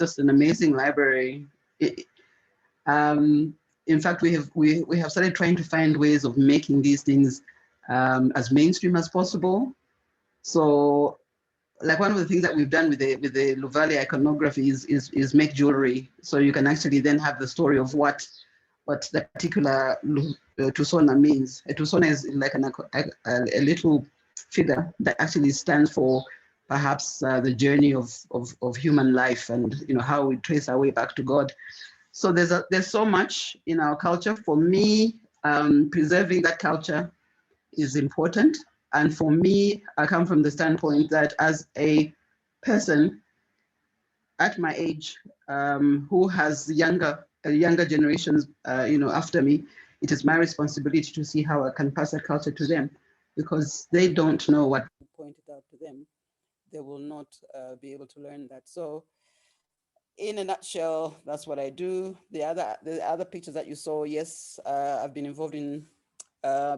just an amazing library. In fact, we have started trying to find ways of making these things as mainstream as possible. So, like one of the things that we've done with the Luvale iconography is make jewelry. So you can actually then have the story of what the particular Tusona means. A Tusona is like a little figure that actually stands for perhaps the journey of human life, and how we trace our way back to God. So there's so much in our culture. For me, preserving that culture is important. And for me, I come from the standpoint that as a person at my age, who has younger generations, after me, it is my responsibility to see how I can pass that culture to them, because they don't know what we pointed out to them. They will not be able to learn that. So, in a nutshell, that's what I do. The other pictures that you saw, yes, I've been involved in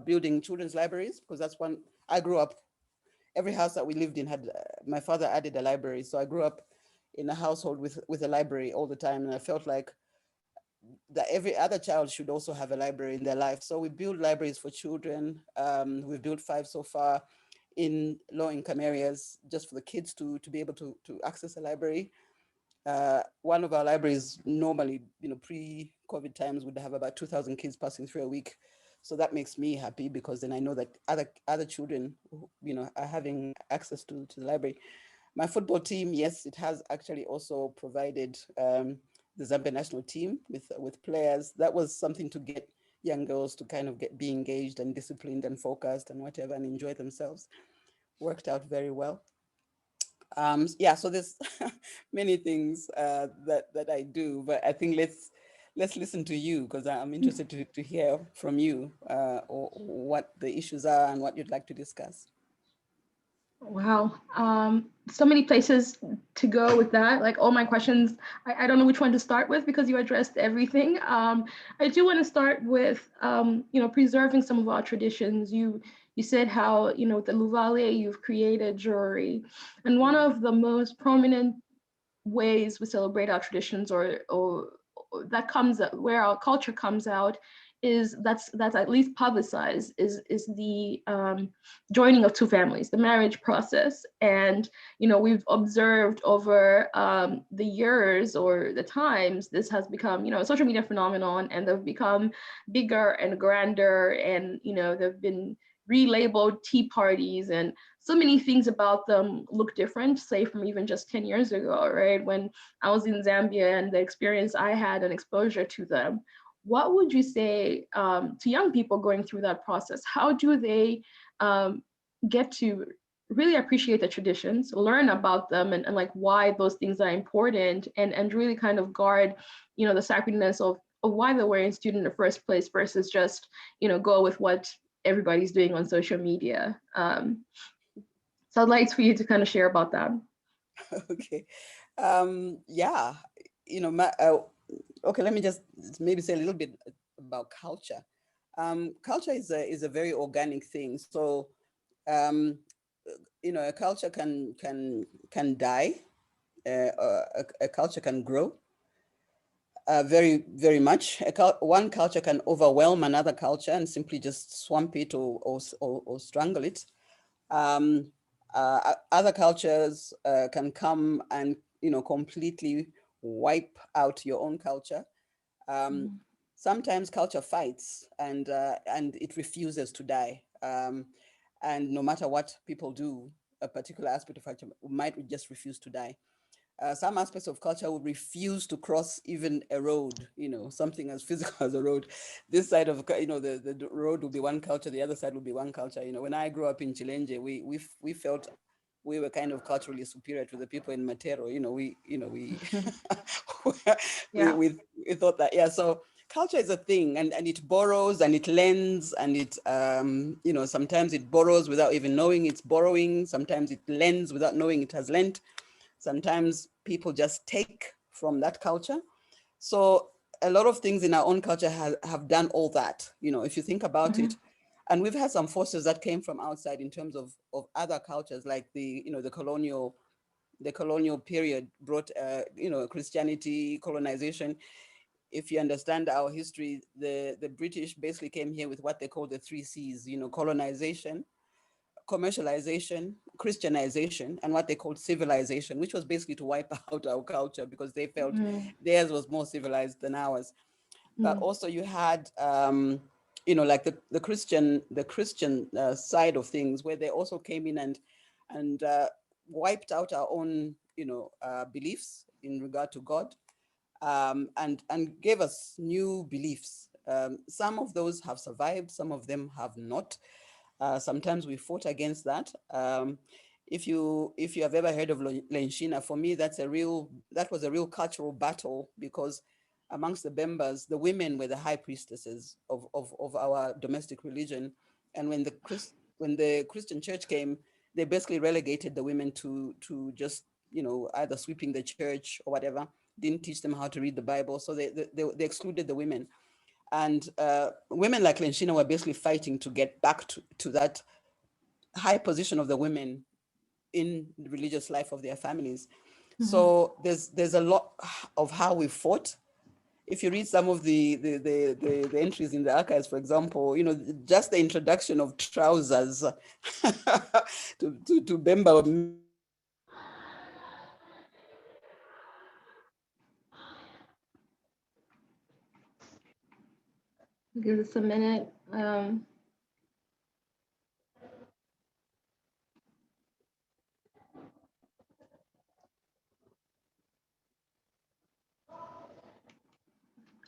building children's libraries, because that's one. I grew up. Every house that we lived in had my father added a library, so I grew up in a household with a library all the time, and I felt like that every other child should also have a library in their life. So we build libraries for children. We've built 5 so far in low-income areas, just for the kids to be able to access a library. One of our libraries normally, pre-COVID times, would have about 2,000 kids passing through a week. So that makes me happy, because then I know that other children, are having access to the library. My football team, yes, it has actually also provided the Zambia national team with players. That was something to get young girls to kind of be engaged and disciplined and focused and whatever, and enjoy themselves. Worked out very well. Yeah, so there's many things that I do, but I think let's listen to you, because I'm interested to hear from you or what the issues are and what you'd like to discuss. Wow. So many places to go with that. Like all my questions, I don't know which one to start with, because you addressed everything. I do want to start with, preserving some of our traditions. You said how, with the Luvale, you've created jewelry. And one of the most prominent ways we celebrate our traditions, or that comes where our culture comes out, is that's at least publicized, is the joining of two families, the marriage process. And we've observed over the years or the times, this has become a social media phenomenon, and they've become bigger and grander, and they've been relabeled tea parties, and so many things about them look different, say from even just 10 years ago, right? When I was in Zambia and the experience I had and exposure to them. What would you say to young people going through that process? How do they get to really appreciate the traditions, learn about them, and like why those things are important, and really kind of guard, the sacredness of why they were instituted in the first place, versus just, go with what everybody's doing on social media. So I'd like for you to kind of share about that. Okay. Yeah. Okay, let me just maybe say a little bit about culture. Culture is a very organic thing. So, a culture can die, a culture can grow very, very much. One culture can overwhelm another culture and simply just swamp it or strangle it. Other cultures can come and completely wipe out your own culture. Um, Sometimes culture fights, and it refuses to die. And no matter what people do, a particular aspect of culture might just refuse to die. Some aspects of culture would refuse to cross even a road, something as physical as a road. This side of, the road will be one culture, the other side will be one culture. When I grew up in Chilenje, we felt we were kind of culturally superior to the people in Matero. Yeah. We thought that, yeah. So culture is a thing, and it borrows and it lends, and it, sometimes it borrows without even knowing it's borrowing. Sometimes it lends without knowing it has lent. Sometimes people just take from that culture. So a lot of things in our own culture have done all that, if you think about it. And we've had some forces that came from outside in terms of other cultures, like the colonial, the colonial period brought, Christianity, colonization. If you understand our history, the British basically came here with what they call the three C's, colonization, commercialization, Christianization, and what they called civilization, which was basically to wipe out our culture because they felt theirs was more civilized than ours. But also you had, like the Christian side of things, where they also came in and wiped out our own, beliefs in regard to God, and gave us new beliefs. Some of those have survived, some of them have not. Sometimes we fought against that. If you have ever heard of Lenshina, for me that was a real cultural battle, because amongst the Bembas, the women were the high priestesses of our domestic religion, and when the Christian church came, they basically relegated the women to just either sweeping the church or whatever. Didn't teach them how to read the Bible, so they excluded the women. And women like Lenshina were basically fighting to get back to that high position of the women in the religious life of their families. So there's a lot of how we fought. If you read some of the entries in the archives, for example, just the introduction of trousers to Bemba. Give us a minute.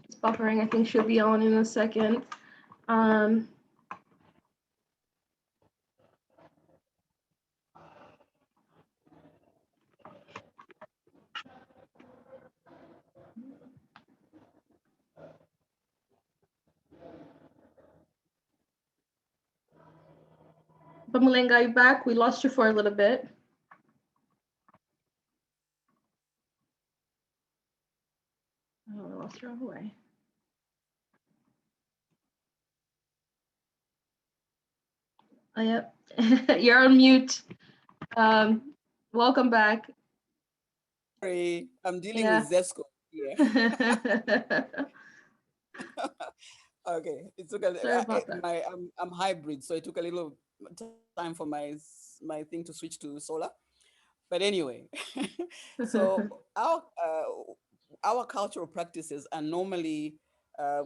It's buffering. I think she'll be on in a second. But Mulenga, are you back? We lost you for a little bit. Oh, we lost her all the way. Oh, yep. You're on mute. Welcome back. Sorry, I'm dealing with Zesco here. Okay, it took I'm hybrid, so it took a little time for my thing to switch to solar. But anyway, so our cultural practices are normally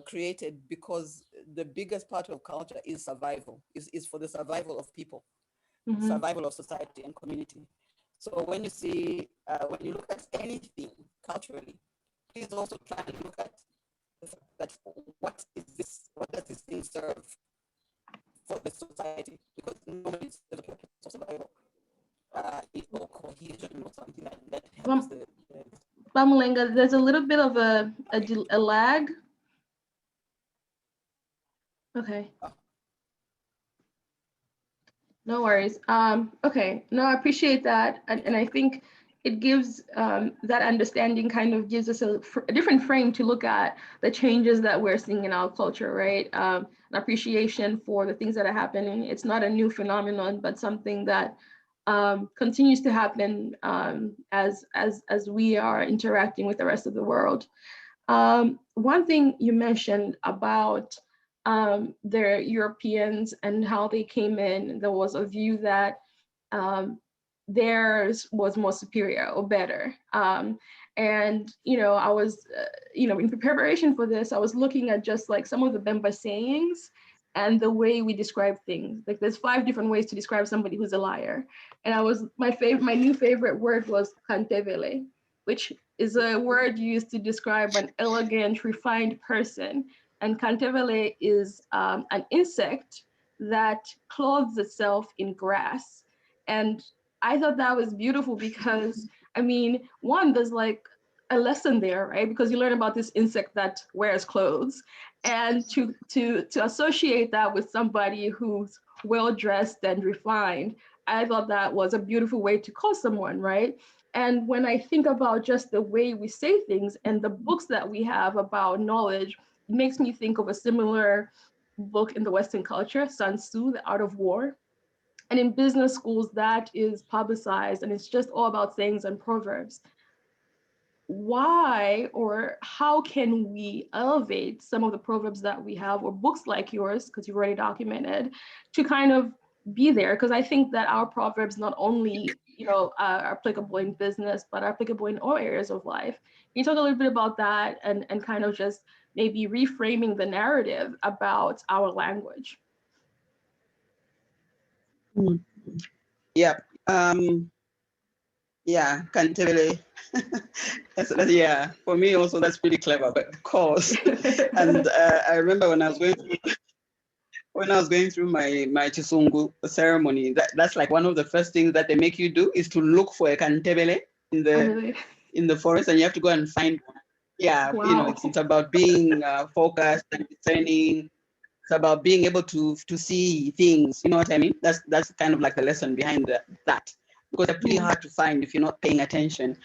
created because the biggest part of culture is survival, is for the survival of people, survival of society and community. So when you look at anything culturally, please also try and look at that. What does this thing serve for the society? Because normally it's the purpose of survival, or cohesion or something like that helps Mulenga, there's a little bit of a lag. Okay. No worries. Okay. No, I appreciate that, and I think it gives that understanding, kind of gives us a different frame to look at the changes that we're seeing in our culture, right? An appreciation for the things that are happening. It's not a new phenomenon, but something that continues to happen as we are interacting with the rest of the world. One thing you mentioned about the Europeans and how they came in, there was a view that theirs was more superior or better. And, I was, in preparation for this, I was looking at just like some of the Bemba sayings and the way we describe things. Like there's 5 different ways to describe somebody who's a liar. And my new favorite word was kantevele, which is a word used to describe an elegant, refined person. And kantevele is an insect that clothes itself in grass. And I thought that was beautiful because, one, there's like a lesson there, right? Because you learn about this insect that wears clothes, and to associate that with somebody who's well-dressed and refined, I thought that was a beautiful way to call someone, right? And when I think about just the way we say things and the books that we have about knowledge, it makes me think of a similar book in the Western culture, Sun Tzu, The Art of War. And in business schools, that is publicized and it's just all about sayings and proverbs. Why or how can we elevate some of the proverbs that we have, or books like yours, because you've already documented, to kind of be there? Because I think that our proverbs not only, are applicable in business, but are applicable in all areas of life. Can you talk a little bit about that and kind of just maybe reframing the narrative about our language? Yeah. Yeah, Kantele. Yeah, for me also that's pretty clever, but of course. And I remember when I was going through my Chisungu ceremony, that's like one of the first things that they make you do is to look for a Kantebele in the forest, and you have to go and find one. Yeah, wow. It's about being focused and discerning. It's about being able to see things. You know what I mean? That's kind of like the lesson behind that, because they're pretty hard to find if you're not paying attention.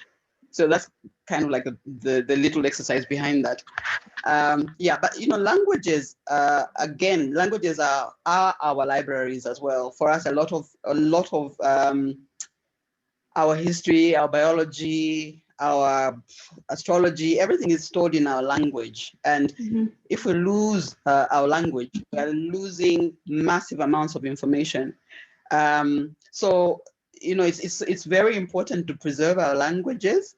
So that's kind of like the little exercise behind that. Yeah, but languages, again, languages are our libraries as well. For us, a lot of our history, our biology, our astrology, everything is stored in our language. And if we lose our language, we're losing massive amounts of information. So it's very important to preserve our languages.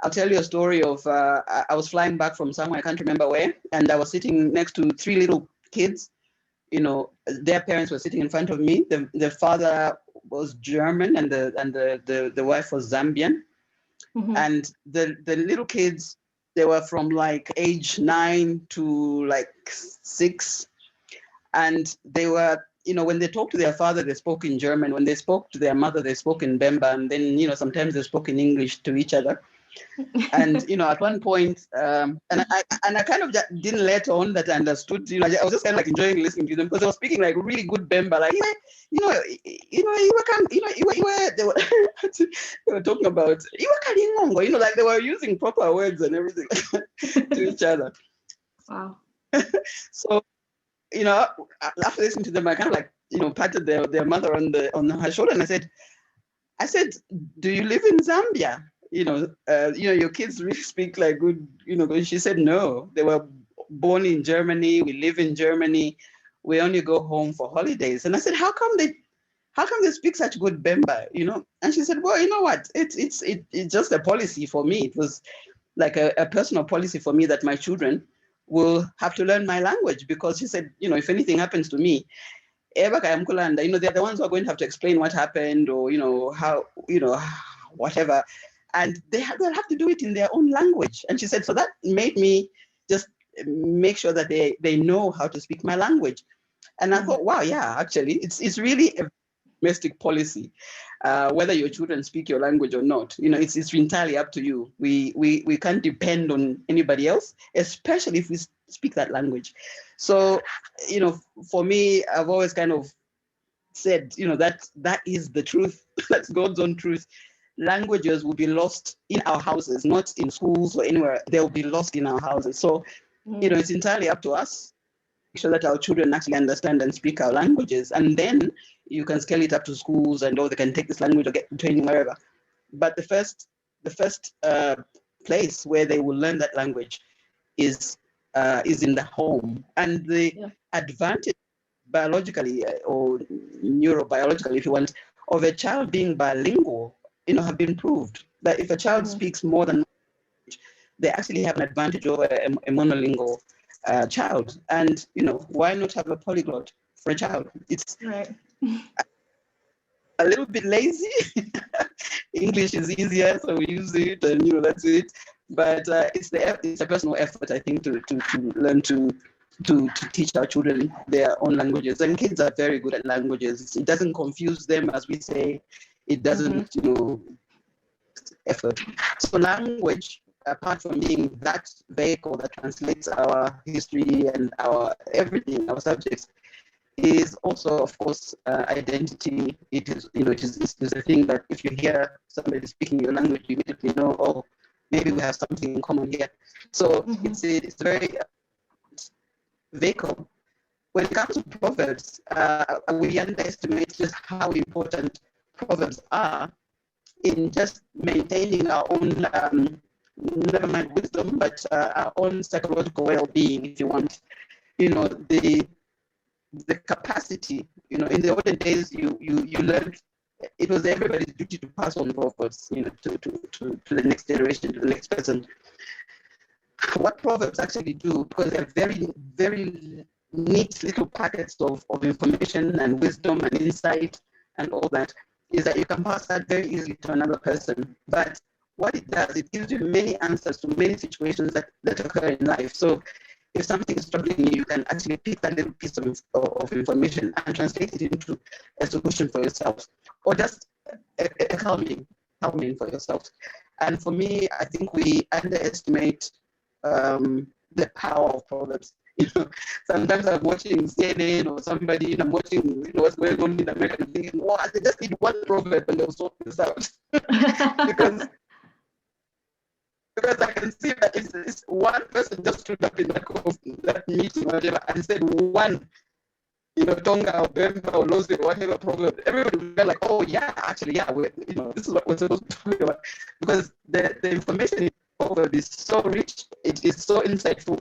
I'll tell you a story of I was flying back from somewhere, I can't remember where, and I was sitting next to three little kids. Their parents were sitting in front of me. The father was German and the wife was Zambian. And the little kids, they were from like age 9 to like 6, and they were, when they talked to their father, they spoke in German. When they spoke to their mother, they spoke in Bemba, and then sometimes they spoke in English to each other. And at one point, and I kind of just didn't let on that I understood. I was just kind of like enjoying listening to them because they were speaking like really good Bemba, like you were they were talking about like they were using proper words and everything to each other. Wow. So after listening to them, I kind of like patted their mother on her shoulder, and I said, do you live in Zambia? Your kids really speak like good, and she said, no, they were born in Germany. We live in Germany. We only go home for holidays. And I said, how come they speak such good Bemba, And she said, well, you know what? It's just a policy for me. It was like a personal policy for me that my children will have to learn my language, because she said, if anything happens to me, they're the ones who are going to have to explain what happened, or how, whatever, and they'll have to do it in their own language. And she said, so that made me just make sure that they know how to speak my language. And I thought, wow, yeah, actually, it's really a domestic policy, whether your children speak your language or not. It's entirely up to you. We can't depend on anybody else, especially if we speak that language. So, for me, I've always kind of said, that is the truth. That's God's own truth. Languages will be lost in our houses, not in schools or anywhere. They'll be lost in our houses. So, it's entirely up to us to make sure that our children actually understand and speak our languages. And then you can scale it up to schools, and they can take this language or get training wherever. But the first place where they will learn that language is in the home. And the advantage biologically or neurobiologically, if you want, of a child being bilingual, have been proved that if a child speaks more than one language, they actually have an advantage over a monolingual child. And why not have a polyglot for a child? It's right. a little bit lazy. English is easier, so we use it, and that's it. But it's a personal effort, I think, to learn to teach our children their own languages. And kids are very good at languages. It doesn't confuse them, as we say. It doesn't, effort. So language, apart from being that vehicle that translates our history and our everything, our subjects, is also, of course, identity. It is, it's a thing that if you hear somebody speaking your language, you immediately know, oh, maybe we have something in common here. So it's a very vehicle when it comes to proverbs, we underestimate just how important proverbs are in just maintaining our own, never mind wisdom, but our own psychological well-being, if you want. The capacity, in the olden days, you learned it was everybody's duty to pass on proverbs, to the next generation, to the next person. What proverbs actually do, because they're very, very neat little packets of information and wisdom and insight and all that, is that you can pass that very easily to another person. But what it does, it gives you many answers to many situations that occur in life. So if something is troubling you, you can actually pick that little piece of information and translate it into a solution for yourself, or just a calming for yourself. And for me, I think we underestimate the power of proverbs. Sometimes I'm watching CNN or somebody, and I'm watching what's going on in America, and thinking, wow, they just need one proverb and they'll sort this out. because I can see that it's one person just stood up in that meeting or whatever and said one, Tonga or Bemba or Lozi or whatever proverb. Everybody would be like, oh yeah, actually, yeah, this is what we're supposed to talk about. Because the information in the proverb is so rich, it is so insightful,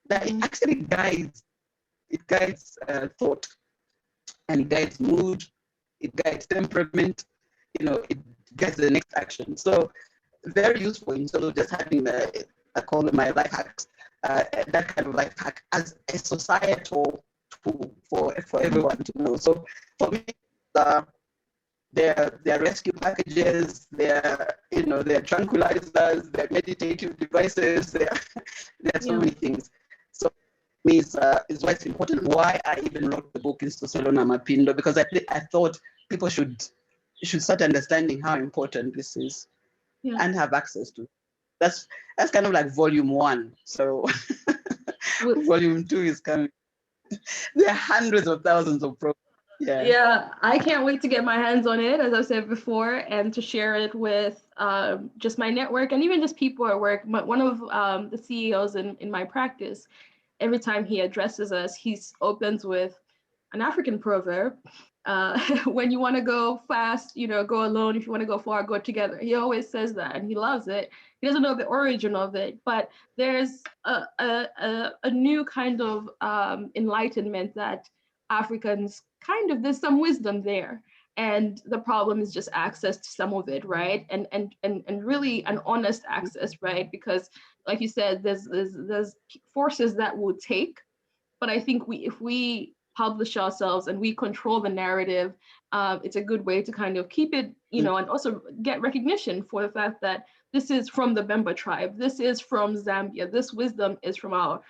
that it actually guides thought, and it guides mood, it guides temperament, it guides the next action. So very useful instead of just having I call it my life hacks, that kind of life hack as a societal tool for everyone to know. So for me, they're rescue packages, they're tranquilizers, they're meditative devices, they're so many things. So me is why it's important, why I even wrote the book Instosolona Mapindo, because I thought people should start understanding how important this is. Yeah. And have access to. That's kind of like volume 1. So volume 2 is coming. There are hundreds of thousands of programs. Yeah, I can't wait to get my hands on it, as I said before, and to share it with just my network and even just people at work. One of the CEOs in my practice, every time he addresses us, he opens with an African proverb. When you want to go fast, go alone. If you want to go far, go together. He always says that, and he loves it. He doesn't know the origin of it, but there's a new kind of enlightenment that Africans there's some wisdom there, and the problem is just access to some of it, right? And really an honest access, right? Because like you said, there's forces that will take, but I think if we publish ourselves and we control the narrative, it's a good way to kind of keep it, and also get recognition for the fact that this is from the Bemba tribe, this is from Zambia, this wisdom is from our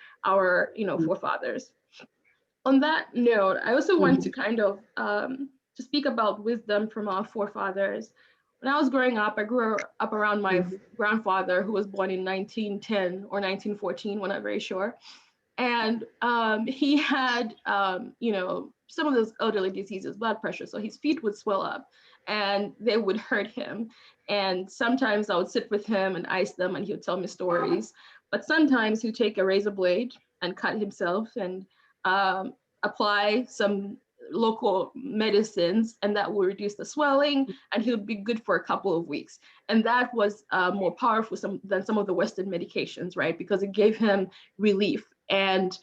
forefathers. On that note, I also want to kind of to speak about wisdom from our forefathers. When I was growing up, I grew up around my grandfather, who was born in 1910 or 1914, we're not very sure. And he had, some of those elderly diseases, blood pressure. So his feet would swell up and they would hurt him. And sometimes I would sit with him and ice them and he would tell me stories. But sometimes he'd take a razor blade and cut himself and apply some local medicines, and that will reduce the swelling, and he would be good for a couple of weeks. And that was more powerful than some of the Western medications, right? Because it gave him relief. And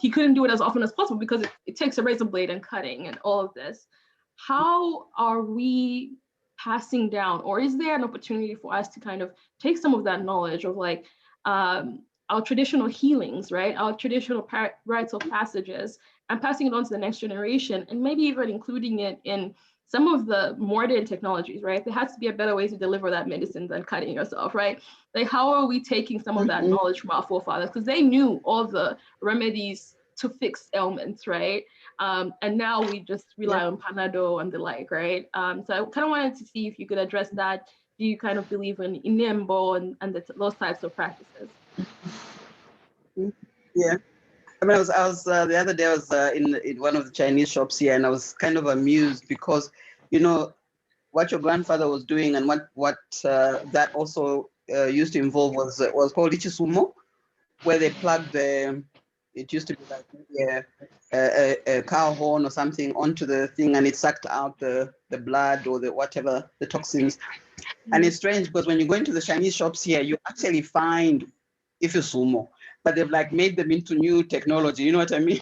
he couldn't do it as often as possible because it takes a razor blade and cutting and all of this. How are we passing down, or is there an opportunity for us to kind of take some of that knowledge of like our traditional healings, right? Our traditional rites of passages, and passing it on to the next generation, and maybe even including it in some of the modern technologies, right? There has to be a better way to deliver that medicine than cutting yourself, right? Like, how are we taking some of that knowledge from our forefathers? Because they knew all the remedies to fix ailments, right? And now we just rely on Panado and the like, right? So I kind of wanted to see if you could address that. Do you kind of believe in Inembo and those types of practices? Yeah. I mean, I was the other day I was in one of the Chinese shops here, and I was kind of amused because, what your grandfather was doing and what that also used to involve was called Ichisumo, where they plug the it used to be like maybe a cow horn or something onto the thing, and it sucked out the blood or the whatever, the toxins. And it's strange because when you go into the Chinese shops here, you actually find Ifusumo, but they've like made them into new technology. You know what I mean?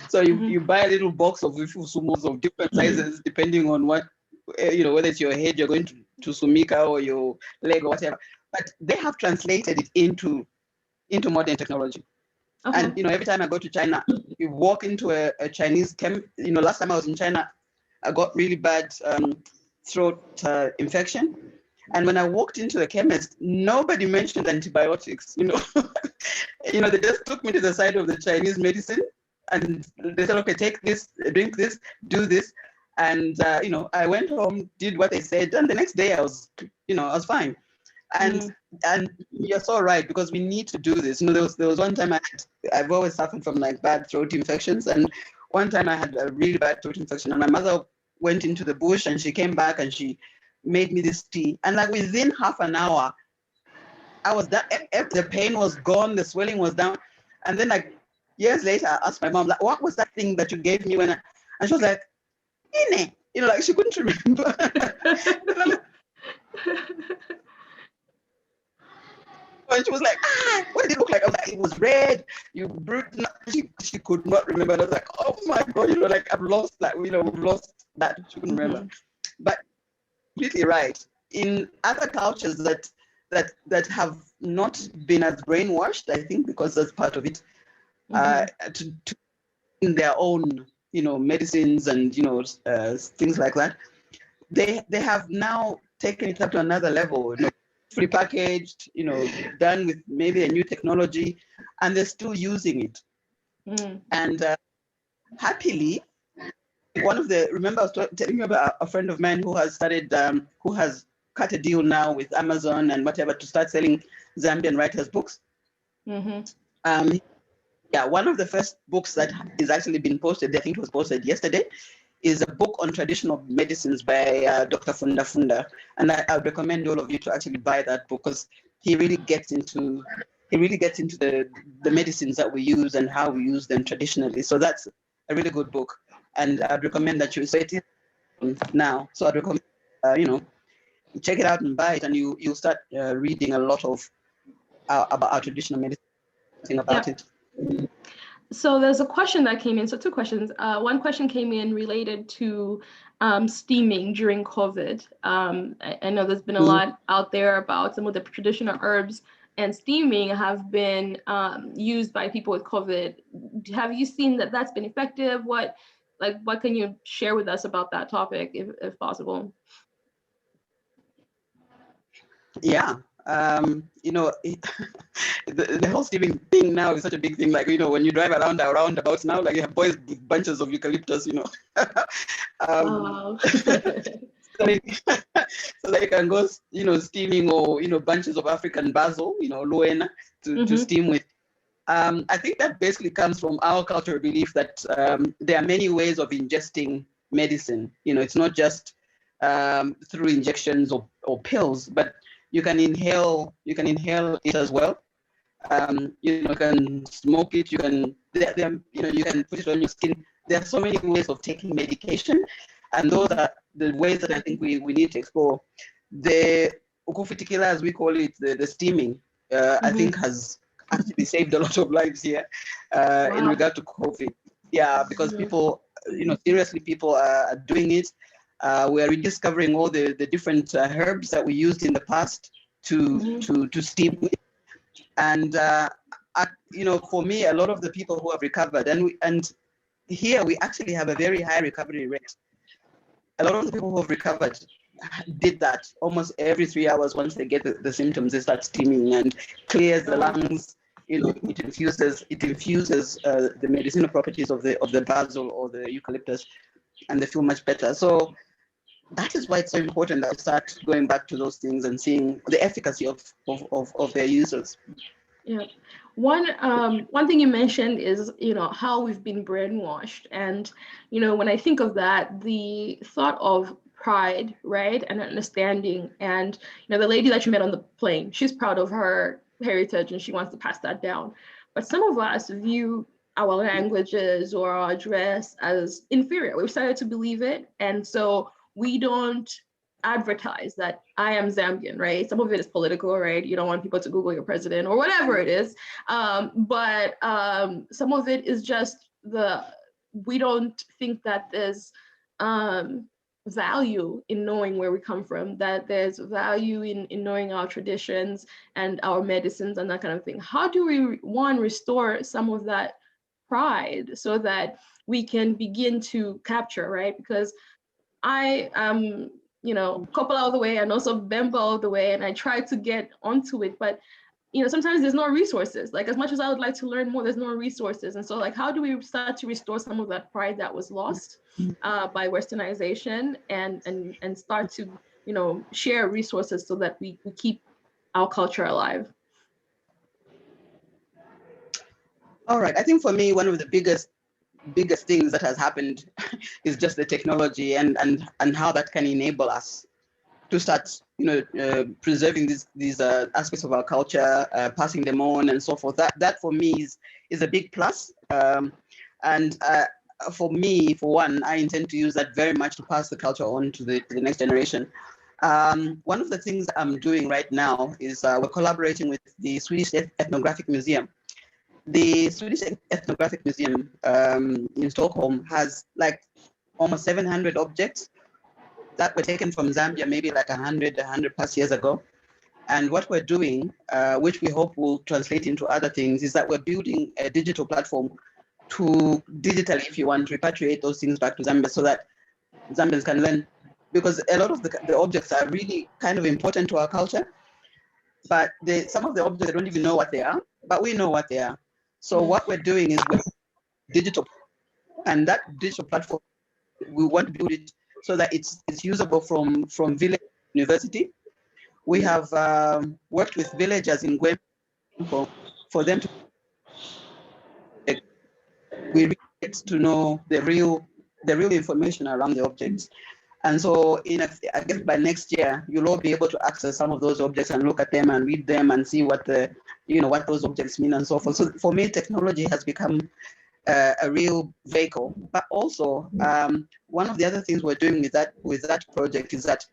So you buy a little box of Ifusumos of different sizes, depending on what, whether it's your head you're going to Sumika or your leg or whatever. But they have translated it into modern technology. Okay. And every time I go to China, you walk into a Chinese last time I was in China, I got really bad throat infection. And when I walked into the chemist, nobody mentioned antibiotics. They just took me to the side of the Chinese medicine, and they said, okay, take this, drink this, do this. And I went home, did what they said, and the next day I was fine. And you're so right, because we need to do this. There was one time I've always suffered from like bad throat infections, and one time I had a really bad throat infection, and my mother went into the bush and she came back and she made me this tea, and like within half an hour I was done. The pain was gone, the swelling was down. And then like years later I asked my mom, like, what was that thing that you gave me and she was like, Ine. Like she couldn't remember. And she was like, what did it look like? I was like, it was red. You brewed. She could not remember. And I was like, oh my God, like I've lost that. We've lost that. She couldn't remember. But completely right. In other cultures that have not been as brainwashed, I think, because that's part of it, to in their own, medicines and things like that, they have now taken it up to another level. Fully packaged, done with maybe a new technology, and they're still using it. And happily, remember I was telling you about a friend of mine who has started, who has cut a deal now with Amazon and whatever to start selling Zambian writers' books. One of the first books that is actually been posted, I think it was posted yesterday, is a book on traditional medicines by Dr. Funda. And I would recommend all of you to actually buy that book, because he really gets into the medicines that we use and how we use them traditionally. So that's a really good book. And I'd recommend that you, so it is now. So I'd recommend, check it out and buy it, and you'll start reading a lot of about our traditional medicine, about it. So there's a question that came in. So two questions. One question came in related to steaming during COVID. I know there's been a lot out there about some of the traditional herbs, and steaming have been used by people with COVID. Have you seen that that's been effective? What can you share with us about that topic, if possible? Yeah. The whole steaming thing now is such a big thing. Like, when you drive around our roundabouts now, like you have boys with bunches of eucalyptus, so that you can go, steaming, or, bunches of African basil, luena, to steam with. I think that basically comes from our cultural belief that there are many ways of ingesting medicine. It's not just through injections or pills, but you can inhale it as well. You can smoke it. You can you can put it on your skin. There are so many ways of taking medication, and those are the ways that I think we need to explore. The ukufitikila, as we call it, the steaming, I think has actually saved a lot of lives here in regard to COVID. Yeah, because people, seriously, people are doing it. We are rediscovering all the different herbs that we used in the past to steam with. And for me, a lot of the people who have recovered, and here we actually have a very high recovery rate. A lot of the people who have recovered did that almost every 3 hours. Once they get the symptoms, they start steaming, and clears the lungs. It infuses the medicinal properties of the basil or the eucalyptus, and they feel much better. So that is why it's so important that we start going back to those things and seeing the efficacy of their users. Yeah. One thing you mentioned is, how we've been brainwashed. And, when I think of that, the thought of pride, right, and understanding, and, the lady that you met on the plane, she's proud of her heritage and she wants to pass that down. But some of us view our languages or our dress as inferior. We've started to believe it. And so we don't advertise that I am Zambian, right? Some of it is political, right? You don't want people to Google your president or whatever it is. But some of it is just we don't think that there's value in knowing where we come from, that there's value in knowing our traditions and our medicines and that kind of thing. How do we, one, restore some of that pride so that we can begin to capture, right? Because I am, Kopala all the way and also Bemba all the way, and I try to get onto it, but sometimes there's no resources. Like, as much as I would like to learn more, there's no resources. And so, like, how do we start to restore some of that pride that was lost by Westernization and start to, share resources so that we keep our culture alive? All right. I think for me, one of the biggest things that has happened is just the technology and how that can enable us to start, preserving these aspects of our culture, passing them on, and so forth. That for me is a big plus. And for me, for one, I intend to use that very much to pass the culture on to the next generation. One of the things I'm doing right now is we're collaborating with the Swedish Ethnographic Museum. The Swedish Ethnographic Museum in Stockholm has like almost 700 objects that were taken from Zambia maybe like 100 plus years ago. And what we're doing, which we hope will translate into other things, is that we're building a digital platform to digitally, if you want, repatriate those things back to Zambia so that Zambians can learn. Because a lot of the objects are really kind of important to our culture, but some of the objects, they don't even know what they are, but we know what they are. So what we're doing is we're digital, and that digital platform, we want to build it so that it's usable from village to university. We have worked with villagers in Gwem for them to we really get to know the real information around the objects. And so I guess by next year, you'll all be able to access some of those objects and look at them and read them and see what what those objects mean and so forth. So for me, technology has become a real vehicle. But also, one of the other things we're doing with that project is that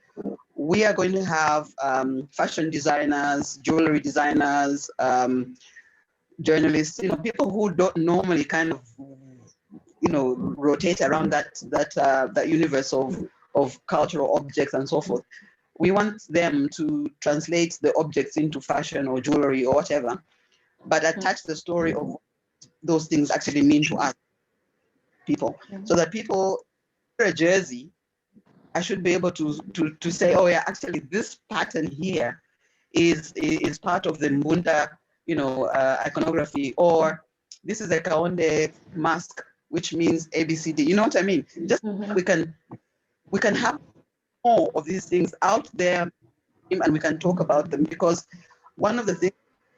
we are going to have fashion designers, jewelry designers, journalists, people who don't normally kind of, rotate around that universe of cultural objects and so forth. We want them to translate the objects into fashion or jewelry or whatever, but attach the story of what those things actually mean to us people, so that people wear a jersey, I should be able to say, oh yeah, actually this pattern here is part of the Mbunda, iconography, or this is a Kaonde mask, which means ABCD. You know what I mean? Just we can have more of these things out there, and we can talk about them, because one of the things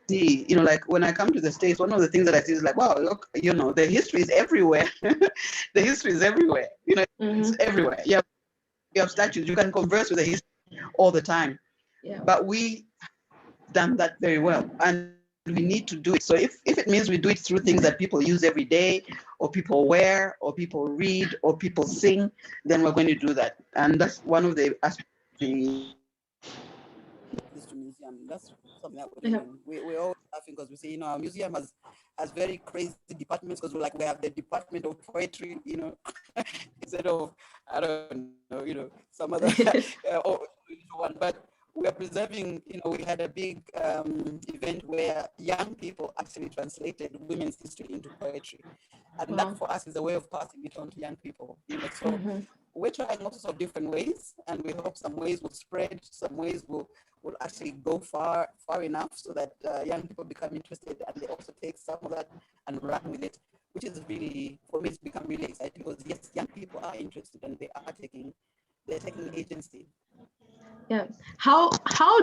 I see, like when I come to the States, one of the things that I see is like, wow, look, the history is everywhere. The history is everywhere. It's everywhere. You have statues. You can converse with the history all the time. Yeah. But we done that very well, and we need to do it. So if it means we do it through things that people use every day, or people wear, or people read, or people sing, then we're going to do that. And that's one of the aspects of the museum. That's something that we're doing. We're always laughing because we say, our museum has very crazy departments, because we have the department of poetry, instead of, I don't know, some other one. But we are preserving, we had a big event where young people actually translated women's history into poetry. And that for us is a way of passing it on to young people. So we're trying all sorts of different ways, and we hope some ways will spread, some ways will actually go far enough so that young people become interested, and they also take some of that and run with it, which is really, for me, it's become really exciting, because yes, young people are interested and they're taking agency. Yeah. How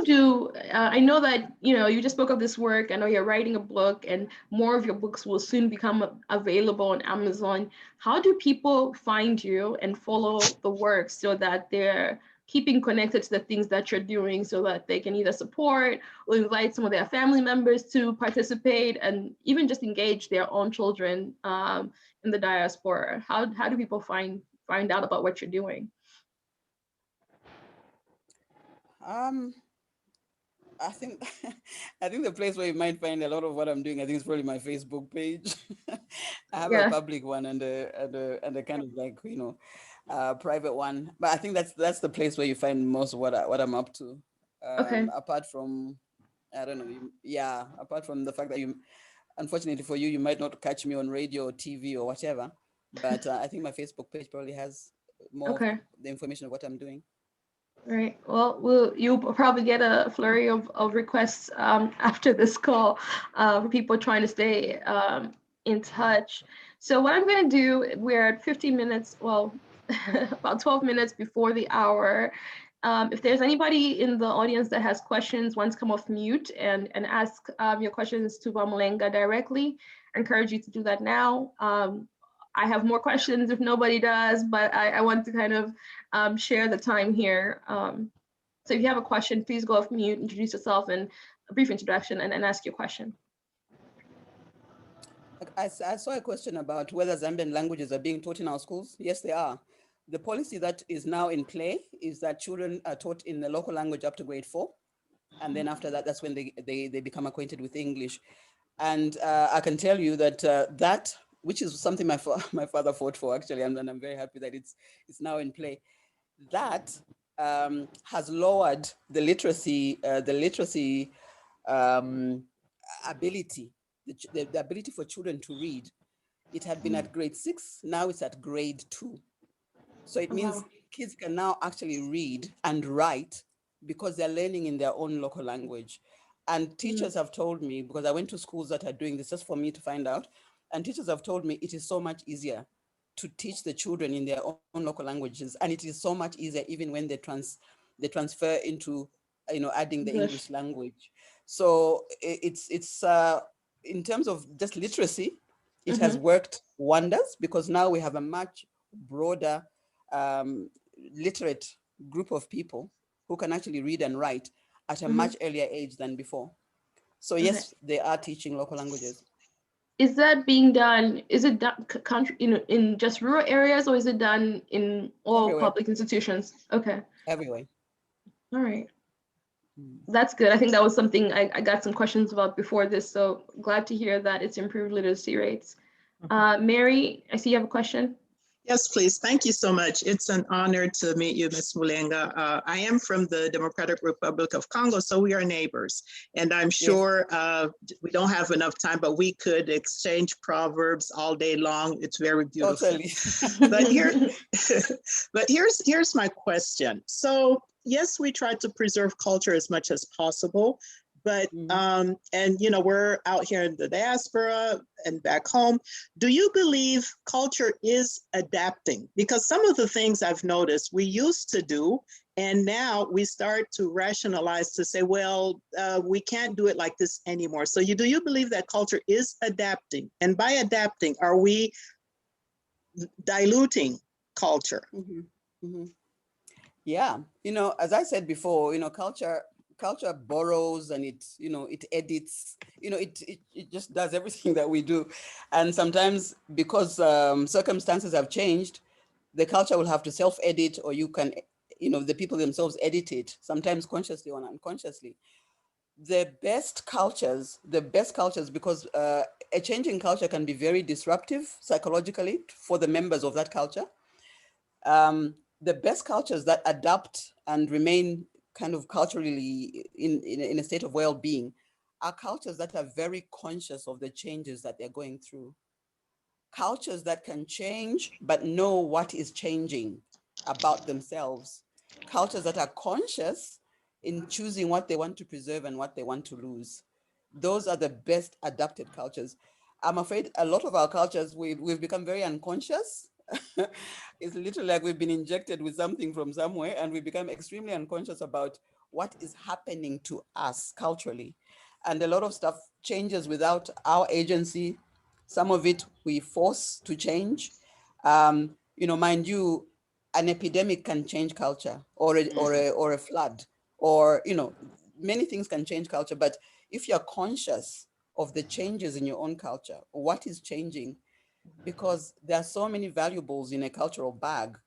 do I know that you just spoke of this work. I know you're writing a book, and more of your books will soon become available on Amazon. How do people find you and follow the work so that they're keeping connected to the things that you're doing so that they can either support or invite some of their family members to participate and even just engage their own children in the diaspora? How do people find out about what you're doing? I think I think the place where you might find a lot of what I'm doing, I think, is probably my Facebook page. I have a Yeah. public one and a kind of like, private one. But I think that's the place where you find most of what I'm up to. Okay. Apart from, I don't know, yeah, apart from the fact that unfortunately for you, you might not catch me on radio or TV or whatever. But I think my Facebook page probably has more of Okay. the information of what I'm doing. Right. Well, you'll probably get a flurry of requests after this call for people trying to stay in touch. So what I'm going to do, we're at 15 minutes, well, about 12 minutes before the hour. If there's anybody in the audience that has questions, once come off mute and ask your questions to Mulenga directly. I encourage you to do that now. I have more questions if nobody does, but I want to kind of share the time here. So if you have a question, please go off mute, introduce yourself, and a brief introduction, and ask your question. I saw a question about whether Zambian languages are being taught in our schools. Yes, they are. The policy that is now in play is that children are taught in the local language up to grade 4. And then after that, that's when they become acquainted with English. And I can tell you that that, which is something my father fought for, actually, and I'm very happy that it's now in play, that has lowered the literacy ability, the ability for children to read. It had been at grade 6, now it's at grade 2. So it means kids can now actually read and write because they're learning in their own local language. And teachers have told me, because I went to schools that are doing this just for me to find out, and teachers have told me it is so much easier to teach the children in their own local languages, and it is so much easier even when they transfer into adding the English language. So it's in terms of just literacy, it has worked wonders, because now we have a much broader literate group of people who can actually read and write at a much earlier age than before. So yes, they are teaching local languages. Is that being done? Is it done in just rural areas, or is it done in all Everywhere. public institutions? Okay. Everywhere. All right. That's good. I think that was something I got some questions about before this, so glad to hear that it's improved literacy rates. Mary, I see you have a question. Yes, please. Thank you so much. It's an honor to meet you, Ms. Mulenga. I am from the Democratic Republic of Congo, so we are neighbors. And I'm sure we don't have enough time, but we could exchange proverbs all day long. It's very beautiful. Totally. But here's my question. So yes, we try to preserve culture as much as possible. But, and we're out here in the diaspora and back home. Do you believe culture is adapting? Because some of the things I've noticed we used to do, and now we start to rationalize to say, well, we can't do it like this anymore. So do you believe that culture is adapting? And by adapting, are we diluting culture? Yeah, as I said before, culture borrows and it edits, it just does everything that we do. And sometimes because circumstances have changed, the culture will have to self-edit, or you can, the people themselves edit it, sometimes consciously or unconsciously. The best cultures, because a changing culture can be very disruptive psychologically for the members of that culture. The best cultures that adapt and remain kind of culturally in a state of well-being are cultures that are very conscious of the changes that they're going through. Cultures that can change but know what is changing about themselves. Cultures that are conscious in choosing what they want to preserve and what they want to lose. Those are the best adapted cultures. I'm afraid a lot of our cultures, we've become very unconscious. It's literally like we've been injected with something from somewhere, and we become extremely unconscious about what is happening to us culturally. And a lot of stuff changes without our agency. Some of it we force to change. Mind you, an epidemic can change culture, or a flood, or many things can change culture. But if you're conscious of the changes in your own culture, what is changing, because there are so many valuables in a cultural bag.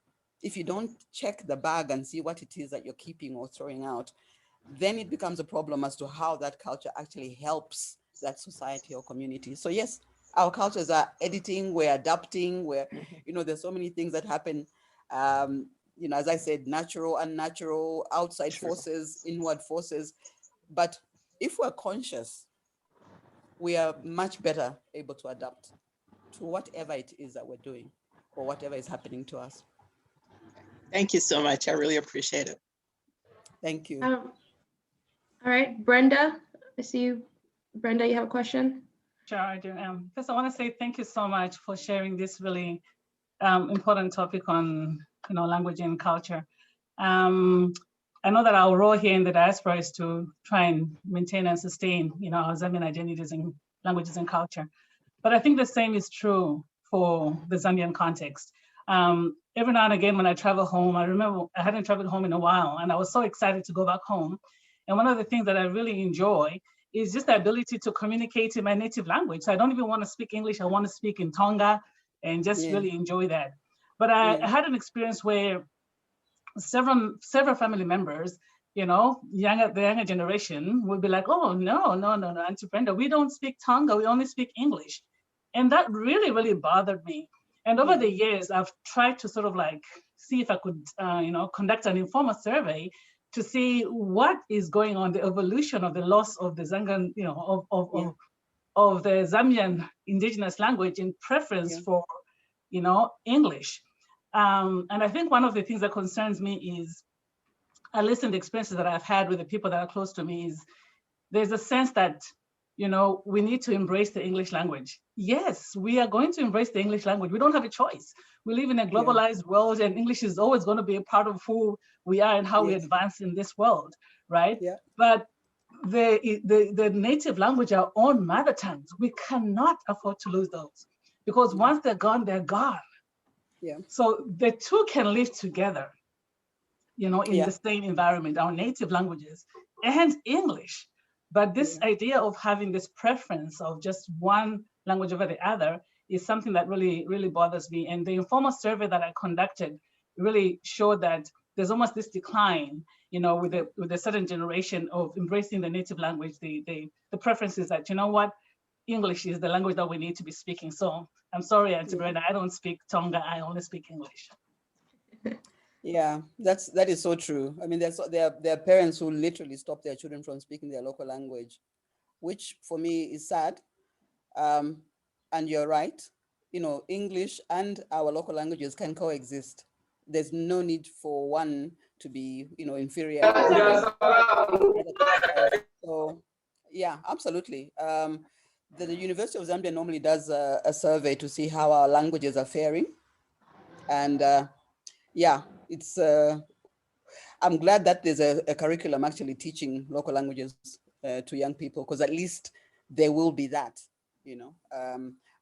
If you don't check the bag and see what it is that you're keeping or throwing out, then it becomes a problem as to how that culture actually helps that society or community. So yes, our cultures are editing, we're adapting, there's so many things that happen, as I said, natural, unnatural, outside forces, inward forces. But if we're conscious, we are much better able to adapt to whatever it is that we're doing or whatever is happening to us. Thank you so much. I really appreciate it. Thank you. All right, Brenda, I see you. Brenda, you have a question? Sure, I do. First, I want to say thank you so much for sharing this really important topic on language and culture. I know that our role here in the diaspora is to try and maintain and sustain our Zambian identities and languages and culture. But I think the same is true for the Zambian context. Every now and again when I travel home, I remember I hadn't traveled home in a while and I was so excited to go back home. And one of the things that I really enjoy is just the ability to communicate in my native language. So I don't even want to speak English, I want to speak in Tonga and just really enjoy that. But I had an experience where several family members, the younger generation would be like, oh, no, Auntie Brenda, we don't speak Tonga, we only speak English. And that really, really bothered me. And over the years, I've tried to sort of see if I could, conduct an informal survey to see what is going on, the evolution of the loss of the Zambian, of the Zambian indigenous language in preference for, English. And I think one of the things that concerns me is, at least in the experiences that I've had with the people that are close to me, is there's a sense that, we need to embrace the English language. Yes, we are going to embrace the English language. We don't have a choice. We live in a globalized world and English is always going to be a part of who we are and how we advance in this world, right? Yeah. But the native language, our own mother tongues, we cannot afford to lose those, because once they're gone, they're gone. Yeah. So the two can live together, in the same environment, our native languages and English. But this idea of having this preference of just one language over the other is something that really, really bothers me. And the informal survey that I conducted really showed that there's almost this decline, with a certain generation of embracing the native language. The preference is that, English is the language that we need to be speaking. So I'm sorry, Auntie Brenda, I don't speak Tonga, I only speak English. Yeah, that is so true. I mean, there are parents who literally stop their children from speaking their local language, which for me is sad. And you're right, English and our local languages can coexist. There's no need for one to be, inferior. So yeah, absolutely. The University of Zambia normally does a survey to see how our languages are faring. And it's I'm glad that there's a curriculum actually teaching local languages to young people, because at least there will be that,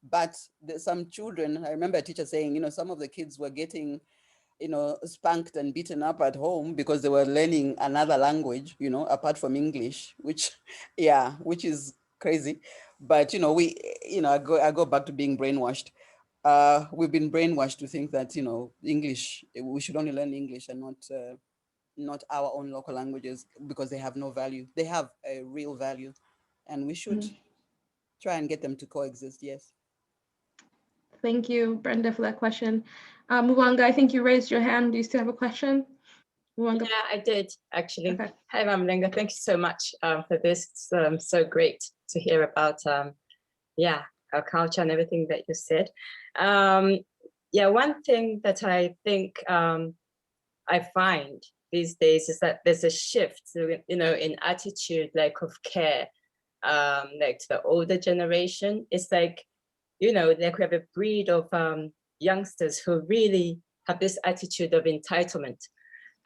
but there's some children, I remember a teacher saying, some of the kids were getting, spanked and beaten up at home because they were learning another language, apart from English, which is crazy. But, I go back to being brainwashed. We've been brainwashed to think that, English, we should only learn English and not our own local languages, because they have no value. They have a real value, and we should try and get them to coexist. Yes. Thank you, Brenda, for that question. Mulenga, I think you raised your hand. Do you still have a question? Mulenga? Yeah, I did actually. Okay. Hi, Mulenga. Thank you so much for this. It's so great to hear about our culture and everything that you said. One thing that I think I find these days is that there's a shift, in attitude, of care, to the older generation. It's we have a breed of youngsters who really have this attitude of entitlement.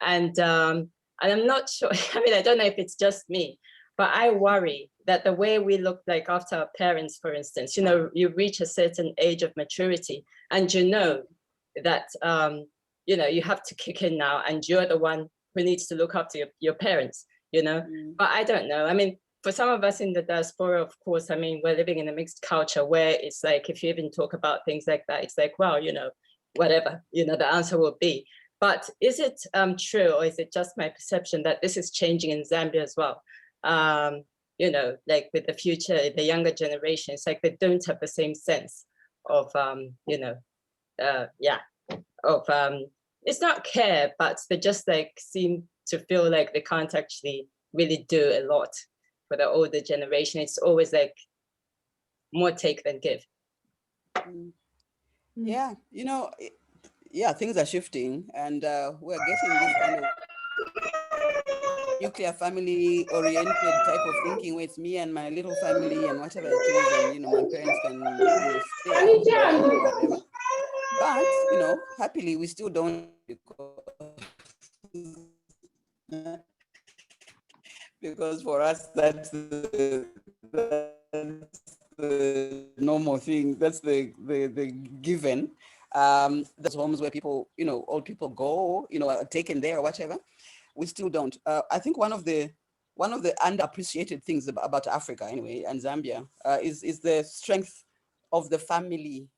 And I'm not sure, I don't know if it's just me, but I worry that the way we look after our parents, for instance, you reach a certain age of maturity and that you know, you have to kick in now, and you're the one who needs to look after your parents, you know. But I don't know. I mean, for some of us in the diaspora, of course, I mean, we're living in a mixed culture where it's like, if you even talk about things like that, it's like, well, you know, whatever, you know, the answer will be. But is it true, or is it just my perception that this is changing in Zambia as well? You know, like with the future, the younger generation, it's like they don't have the same sense of, you know, it's not care, but they just like seem to feel like they can't actually really do a lot for the older generation. It's always like more take than give. Yeah, you know, yeah, things are shifting, and we're getting this kind of nuclear family oriented type of thinking where it's me and my little family and whatever it is, and you know, my parents can, you know, stay out or whatever. But you know, happily we still don't, because for us that's the normal thing. That's the given. There's homes where people, you know, old people go, you know, are taken there or whatever. We still don't. I think one of the underappreciated things about Africa anyway, and Zambia, is the strength of the family,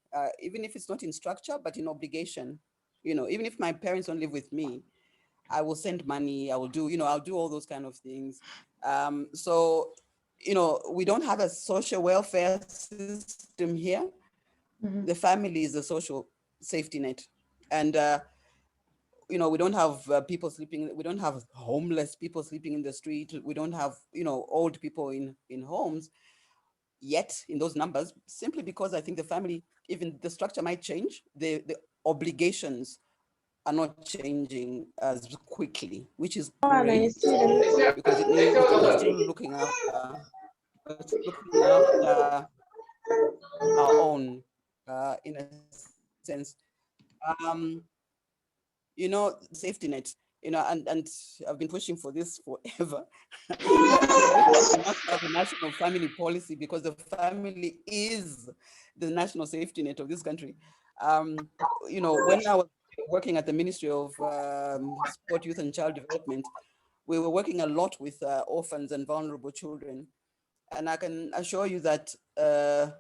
even if it's not in structure, but in obligation. You know, even if my parents don't live with me, I will send money, I will do, you know, I'll do all those kind of things. So, you know, we don't have a social welfare system here. The family is the social safety net. And, you know, we don't have people sleeping, we don't have homeless people sleeping in the street. We don't have, you know, old people in homes yet in those numbers, simply because I think the family, even the structure might change, the obligations are not changing as quickly, which is great, because it means we're still looking after our own, in a sense. You know, safety net, you know, and I've been pushing for this forever. We must have a national family policy, because the family is the national safety net of this country. You know, when I was working at the Ministry of Sport, Youth and Child Development, we were working a lot with orphans and vulnerable children. And I can assure you that to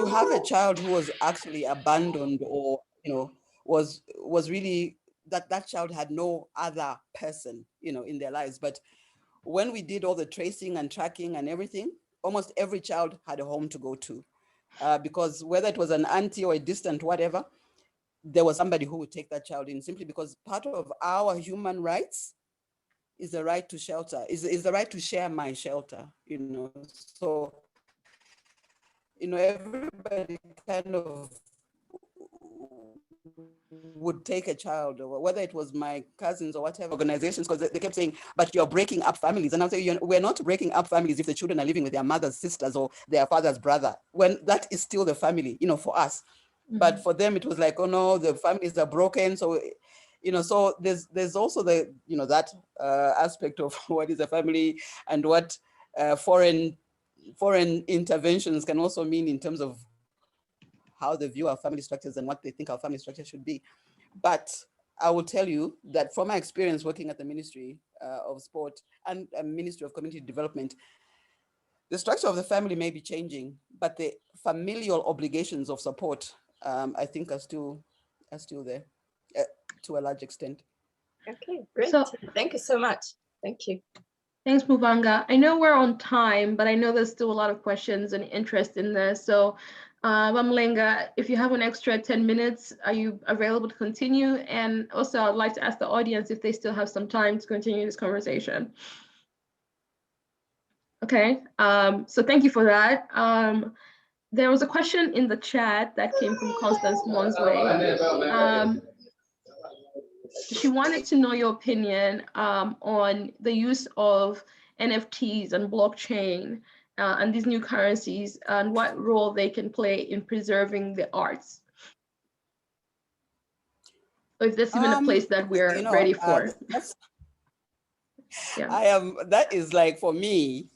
have a child who was actually abandoned, or, you know, was really, that child had no other person, you know, in their lives. But when we did all the tracing and tracking and everything, almost every child had a home to go to, because whether it was an auntie or a distant whatever, there was somebody who would take that child in, simply because part of our human rights is the right to shelter, is the right to share my shelter, you know. So, you know, everybody kind of would take a child, or whether it was my cousins or whatever organizations, because they kept saying, but you're breaking up families. And I'll say, we're not breaking up families if the children are living with their mother's sisters or their father's brother, when that is still the family, you know, for us. But for them, it was like, oh no, the families are broken. So, you know, so there's also the, you know, that aspect of what is a family, and what foreign interventions can also mean in terms of how they view our family structures and what they think our family structure should be. But I will tell you that from my experience working at the Ministry of Sport and Ministry of Community Development, the structure of the family may be changing, but the familial obligations of support, I think, are still there to a large extent. Okay, great. So, thank you so much. Thank you. Thanks, Muvanga. I know we're on time, but I know there's still a lot of questions and interest in this. So, Mulenga, if you have an extra 10 minutes, are you available to continue? And also, I'd like to ask the audience if they still have some time to continue this conversation. Okay, so thank you for that. There was a question in the chat that came from Constance Monsway. She wanted to know your opinion on the use of NFTs and blockchain and these new currencies, and what role they can play in preserving the arts. Or if that's even a place that we're, you know, ready for. Yeah. That is like, for me,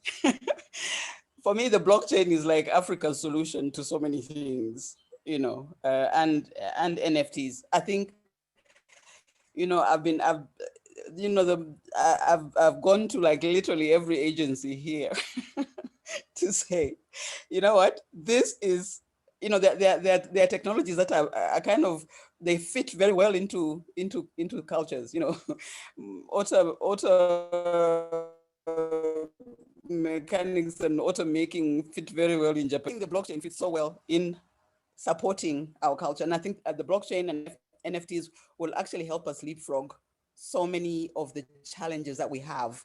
for me, the blockchain is like Africa's solution to so many things, you know, and NFTs. I think you know, I've gone to like literally every agency here to say, you know what, this is, you know, there are technologies that are kind of, they fit very well into cultures, you know. auto mechanics and automaking fit very well in Japan. I think the blockchain fits so well in supporting our culture. And I think the blockchain and NFTs will actually help us leapfrog so many of the challenges that we have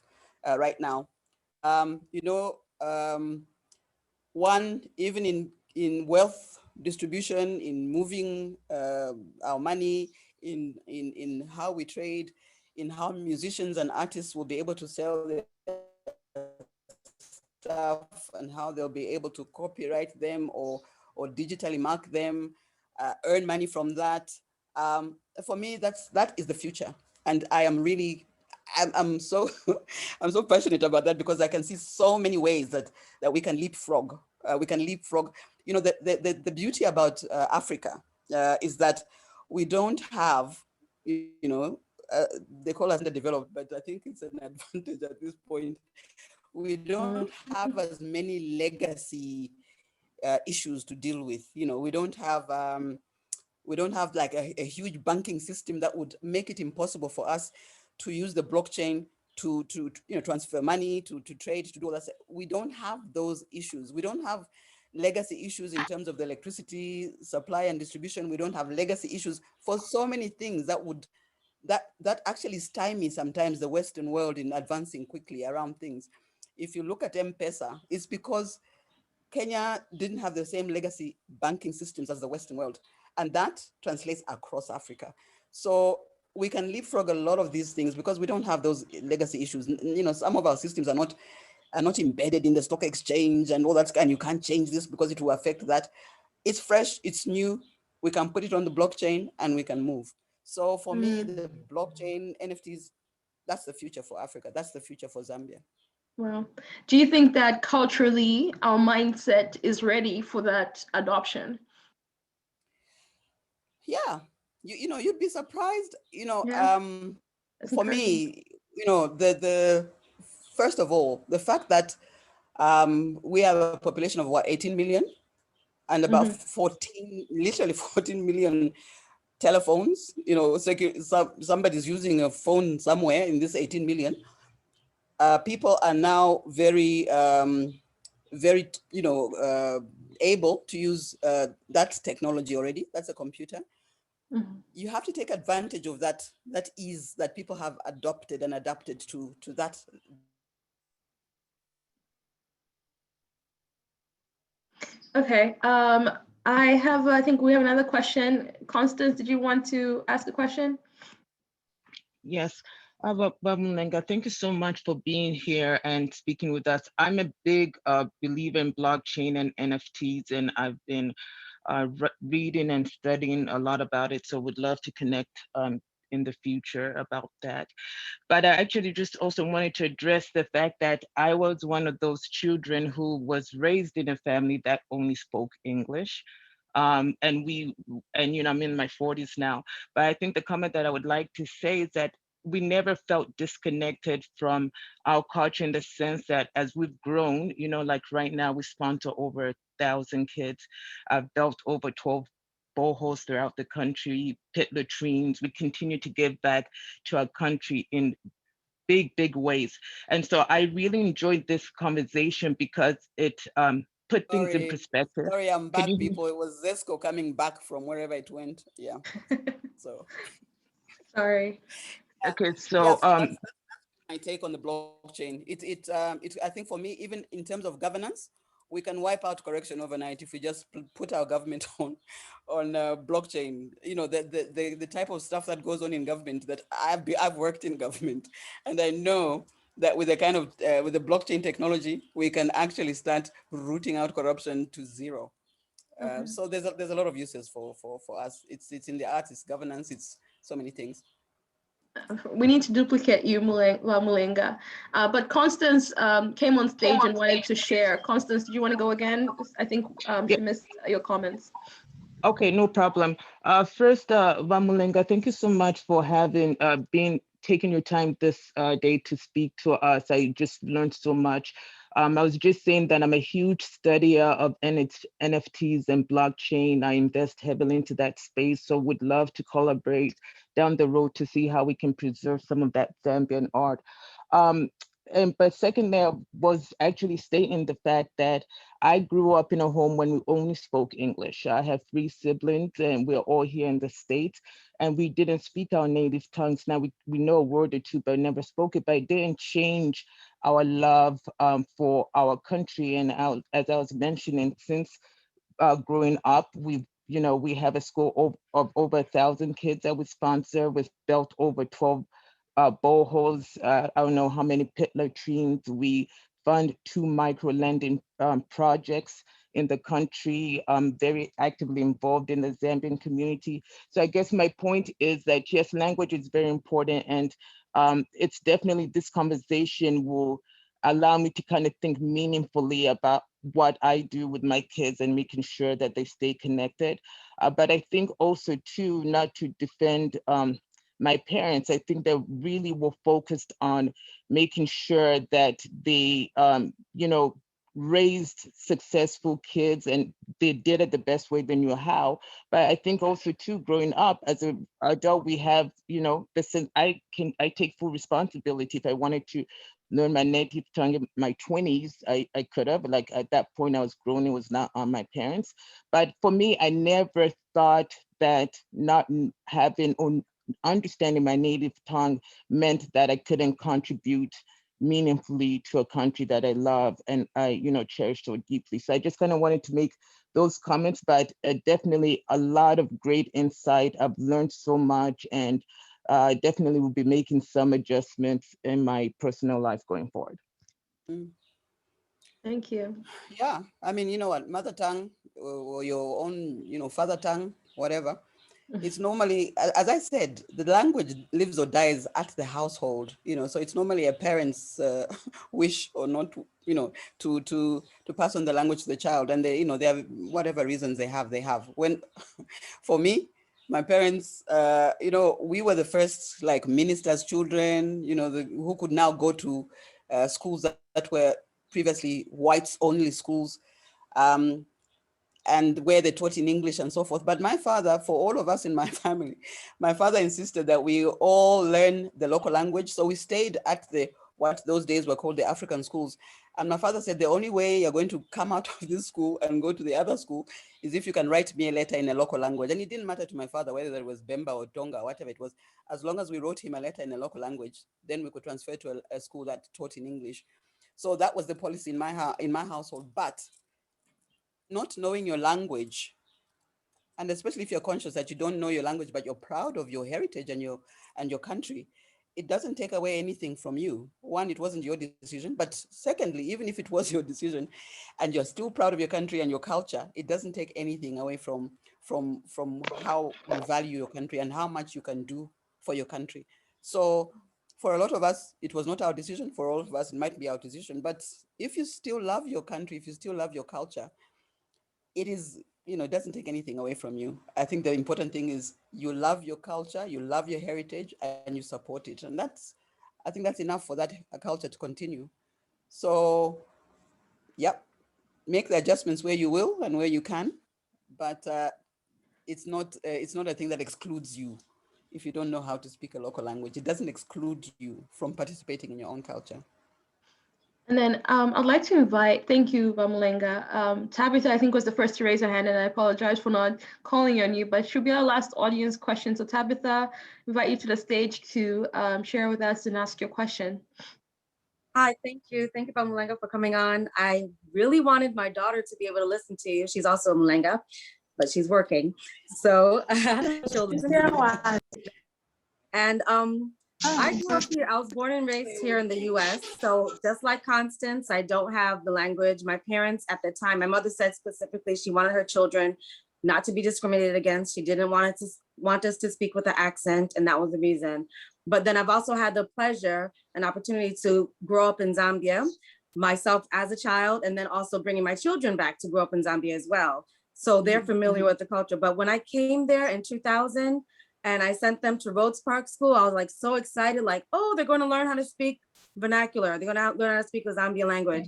right now. You know, one, even in wealth distribution, in moving our money, in how we trade, in how musicians and artists will be able to sell their stuff, and how they'll be able to copyright them or digitally mark them, earn money from that. For me, that is the future, and I am really, I'm so I'm so passionate about that, because I can see so many ways that we can leapfrog. We can leapfrog. You know, the beauty about Africa is that we don't have, you know, they call us underdeveloped, but I think it's an advantage at this point. We don't have as many legacy issues to deal with. You know, we don't have like a huge banking system that would make it impossible for us to use the blockchain to you know, transfer money, to trade, to do all that. We don't have those issues. We don't have legacy issues in terms of the electricity supply and distribution. We don't have legacy issues for so many things that actually stymie sometimes the Western world in advancing quickly around things. If you look at M-Pesa, it's because Kenya didn't have the same legacy banking systems as the Western world. And that translates across Africa. So we can leapfrog a lot of these things because we don't have those legacy issues. You know, some of our systems are not embedded in the stock exchange and all that, and you can't change this because it will affect that. It's fresh, it's new. We can put it on the blockchain and we can move. So for me, the blockchain, NFTs, that's the future for Africa. That's the future for Zambia. Well, do you think that culturally our mindset is ready for that adoption? Yeah, you know, you'd be surprised, you know. Yeah. For me, you know, the first of all, the fact that we have a population of what, 18 million, and about 14, literally 14 million telephones. You know, somebody's using a phone somewhere in this 18 million. People are now very, you know, able to use that technology already. That's a computer. You have to take advantage of that ease that people have adopted and adapted to that. Okay. I think we have another question. Constance, did you want to ask a question? Yes. Mulenga, thank you so much for being here and speaking with us. I'm a big believer in blockchain and NFTs, and I've been reading and studying a lot about it. So would love to connect in the future about that. But I actually just also wanted to address the fact that I was one of those children who was raised in a family that only spoke English. And you know, I'm in my 40s now, but I think the comment that I would like to say is that we never felt disconnected from our culture, in the sense that as we've grown, you know, like right now we sponsor over 1,000 kids. I've built over 12 boreholes throughout the country, pit latrines. We continue to give back to our country in big ways. And so I really enjoyed this conversation because it put things in perspective. Sorry, I'm back, people. It was Zesco coming back from wherever it went. Yeah. So. Sorry. Okay, so that's my take on the blockchain. I think for me, even in terms of governance, we can wipe out corruption overnight if we just put our government on blockchain. You know, the type of stuff that goes on in government, that I've worked in government, and I know that with the kind of with the blockchain technology, we can actually start rooting out corruption to zero. So there's a lot of uses for us. It's in the arts, it's governance, it's so many things. We need to duplicate you, Mulenga. But Constance came on stage and wanted to share. Constance, do you want to go again? I think she missed your comments. Okay, no problem. First, Mulenga, thank you so much for having taking your time this day to speak to us. I just learned so much. I was just saying that I'm a huge studier of NFTs and blockchain. I invest heavily into that space, so would love to collaborate down the road to see how we can preserve some of that Zambian art. But second, there was actually stating the fact that I grew up in a home when we only spoke English. I have 3 siblings and we're all here in the States, and we didn't speak our native tongues. Now we know a word or two, but never spoke it, but it didn't change our love for our country. And as I was mentioning, since growing up, we have a school of over 1,000 kids that we sponsor. We've built over 12 boreholes. I don't know how many pit latrines. We fund 2 micro lending projects in the country. Very actively involved in the Zambian community. So I guess my point is that yes, language is very important, and it's definitely, this conversation will allow me to kind of think meaningfully about what I do with my kids and making sure that they stay connected. But I think also too, not to defend my parents, I think they really were focused on making sure that they, raised successful kids, and they did it the best way they knew how. But I think also too, growing up as an adult, we have, I take full responsibility. If I wanted to learn my native tongue in my 20s, I could have. Like at that point, I was grown, it was not on my parents. But for me, I never thought that not having or understanding my native tongue meant that I couldn't contribute meaningfully to a country that I love and I, cherish so deeply. So I just kind of wanted to make those comments, but definitely a lot of great insight. I've learned so much, and definitely will be making some adjustments in my personal life going forward. Thank you. Yeah, I mean, you know what, mother tongue or your own, father tongue, whatever. It's normally, as I said, the language lives or dies at the household, so it's normally a parent's wish or not, to pass on the language to the child. And they, they have whatever reasons they have. When, for me, my parents, we were the first like ministers' children, who could now go to schools that were previously whites only schools. And where they taught in English and so forth. But my father, for all of us in my family, my father insisted that we all learn the local language. So we stayed at what those days were called the African schools. And my father said, the only way you're going to come out of this school and go to the other school is if you can write me a letter in a local language. And it didn't matter to my father whether it was Bemba or Tonga or whatever it was. As long as we wrote him a letter in a local language, then we could transfer to a school that taught in English. So that was the policy in my household. But not knowing your language, and especially if you're conscious that you don't know your language, but you're proud of your heritage and your country, it doesn't take away anything from you. One, it wasn't your decision, but secondly, even if it was your decision and you're still proud of your country and your culture, it doesn't take anything away from how you value your country and how much you can do for your country. So for a lot of us, it was not our decision. For all of us, it might be our decision. But if you still love your country, if you still love your culture, it is, it doesn't take anything away from you. I think the important thing is you love your culture, you love your heritage, and you support it. And I think that's enough for that culture to continue. So, yep, make the adjustments where you will and where you can, but it's not a thing that excludes you. If you don't know how to speak a local language, it doesn't exclude you from participating in your own culture. And then I'd like to invite, thank you, Mulenga. Tabitha, I think, was the first to raise her hand, and I apologize for not calling on you, but she'll be our last audience question. So Tabitha, invite you to the stage to share with us and ask your question. Hi, thank you. Thank you, Mulenga, for coming on. I really wanted my daughter to be able to listen to you. She's also a Mulenga, but she's working. So she'll listen to you. And I grew up here. I was born and raised here in the US. So just like Constance, I don't have the language. My parents at the time, my mother said specifically she wanted her children not to be discriminated against. She didn't want us to speak with an accent, and that was the reason. But then I've also had the pleasure and opportunity to grow up in Zambia myself as a child, and then also bringing my children back to grow up in Zambia as well. So they're familiar with the culture. But when I came there in 2000 and I sent them to Rhodes Park School, I was like so excited, like, oh, they're going to learn how to speak vernacular. They're going to learn how to speak the Zambian language.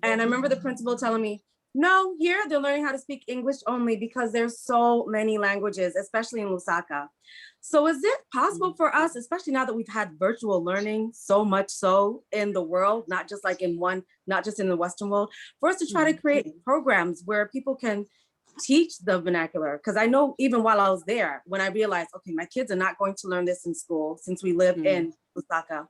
And I remember the principal telling me, no, here they're learning how to speak English only because there's so many languages, especially in Lusaka. So is it possible for us, especially now that we've had virtual learning so much so in the world, not just like in one, not just in the Western world, for us to try to create programs where people can teach the vernacular? Because I know even while I was there, when I realized, okay, my kids are not going to learn this in school since we live in Lusaka,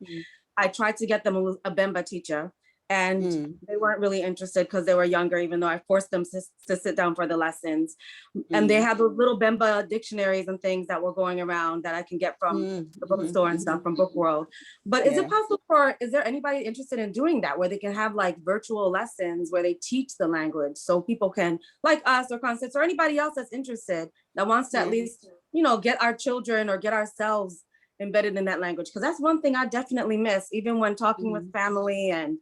I tried to get them a Bemba teacher, and they weren't really interested because they were younger, even though I forced them to sit down for the lessons. And they had those little Bemba dictionaries and things that were going around that I can get from the bookstore and stuff, from Book World. But is it possible is there anybody interested in doing that, where they can have like virtual lessons where they teach the language so people can, like us or Constance or anybody else that's interested, that wants to at least, you know, get our children or get ourselves embedded in that language? Because that's one thing I definitely miss, even when talking with family and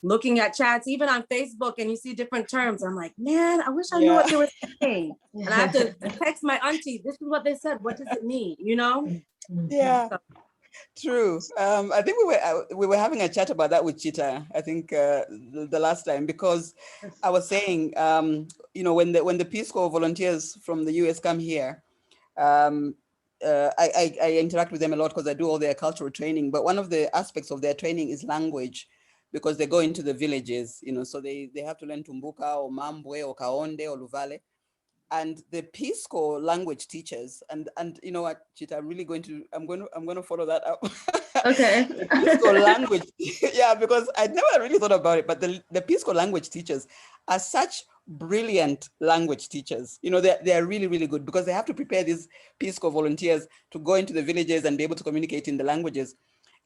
looking at chats, even on Facebook, and you see different terms. I'm like, man, I wish I knew what they were saying. And I have to text my auntie, this is what they said. What does it mean? You know? Yeah, true. I think we were having a chat about that with Chita, I think the last time, because I was saying, you know, when the Peace Corps volunteers from the US come here, I interact with them a lot because I do all their cultural training. But one of the aspects of their training is language, because they go into the villages, you know, so they have to learn Tumbuka or Mambwe or Kaonde or Luvale. And the Peace Corps language teachers, and you know what, Chita, I'm going to follow that up. Okay. The Peace Corps language, yeah, because I never really thought about it, but the Peace Corps language teachers are such brilliant language teachers. You know, they're really, really good, because they have to prepare these Peace Corps volunteers to go into the villages and be able to communicate in the languages,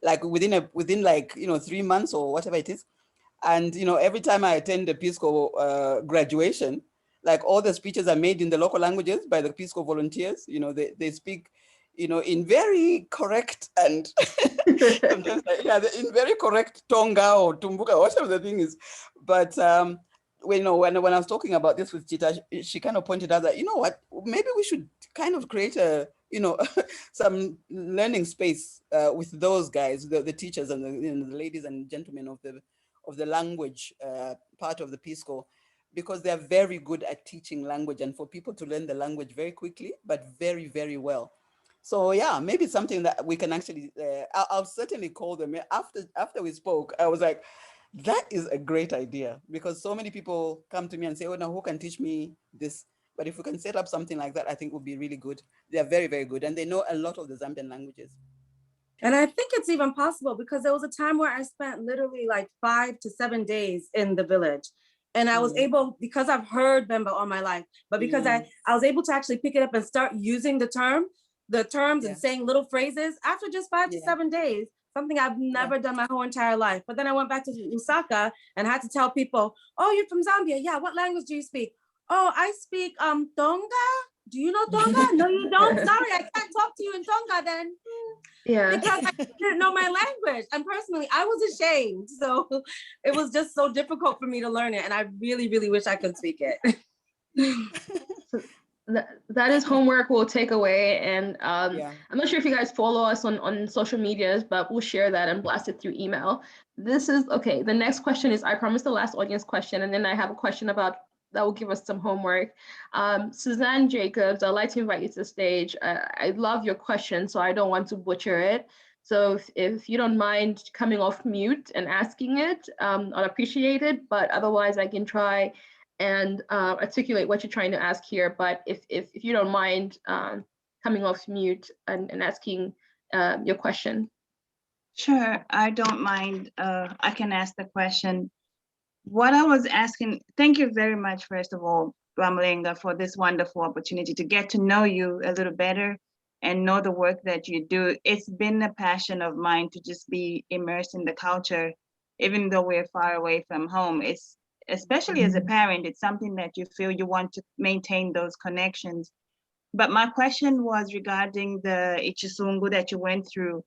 like within like, you know, 3 months or whatever it is. And, you know, every time I attend the Peace Corps graduation, like all the speeches are made in the local languages by the Peace Corps volunteers. You know, they speak, you know, in very correct and sometimes, in very correct Tonga or Tumbuka, whatever the thing is. But when I was talking about this with Chita, she kind of pointed out that, you know what, maybe we should kind of create a, you know, some learning space with those guys, the teachers and the ladies and gentlemen of the language part of the Peace Corps, because they're very good at teaching language, and for people to learn the language very quickly, but very, very well. So yeah, maybe something that we can actually, I'll certainly call them. After we spoke, I was like, that is a great idea, because so many people come to me and say, oh, now who can teach me this? But if we can set up something like that, I think would be really good. They're very, very good. And they know a lot of the Zambian languages. And I think it's even possible, because there was a time where I spent literally like 5 to 7 days in the village. And I was able, because I've heard Bemba all my life, but because I was able to actually pick it up and start using the terms and saying little phrases after just 5 to 7 days, something I've never done my whole entire life. But then I went back to Lusaka and had to tell people, oh, you're from Zambia. Yeah, what language do you speak? Oh, I speak Tonga. Do you know Tonga? No, you don't. Sorry, I can't talk to you in Tonga then. Yeah. Because I didn't know my language. And personally, I was ashamed. So it was just so difficult for me to learn it. And I really, really wish I could speak it. So that is homework we'll take away. And I'm not sure if you guys follow us on social medias, but we'll share that and blast it through email. This is, okay, the next question is, I promised the last audience question, and then I have a question about that will give us some homework. Suzanne Jacobs, I'd like to invite you to the stage. I love your question, so I don't want to butcher it. So if you don't mind coming off mute and asking it, I'd appreciate it, but otherwise I can try and articulate what you're trying to ask here. But if you don't mind coming off mute and asking your question. Sure, I don't mind. I can ask the question. What I was asking, thank you very much, first of all, Mulenga, for this wonderful opportunity to get to know you a little better and know the work that you do. It's been a passion of mine to just be immersed in the culture, even though we're far away from home. It's, especially as a parent, it's something that you feel you want to maintain those connections. But my question was regarding the Ichisungu that you went through.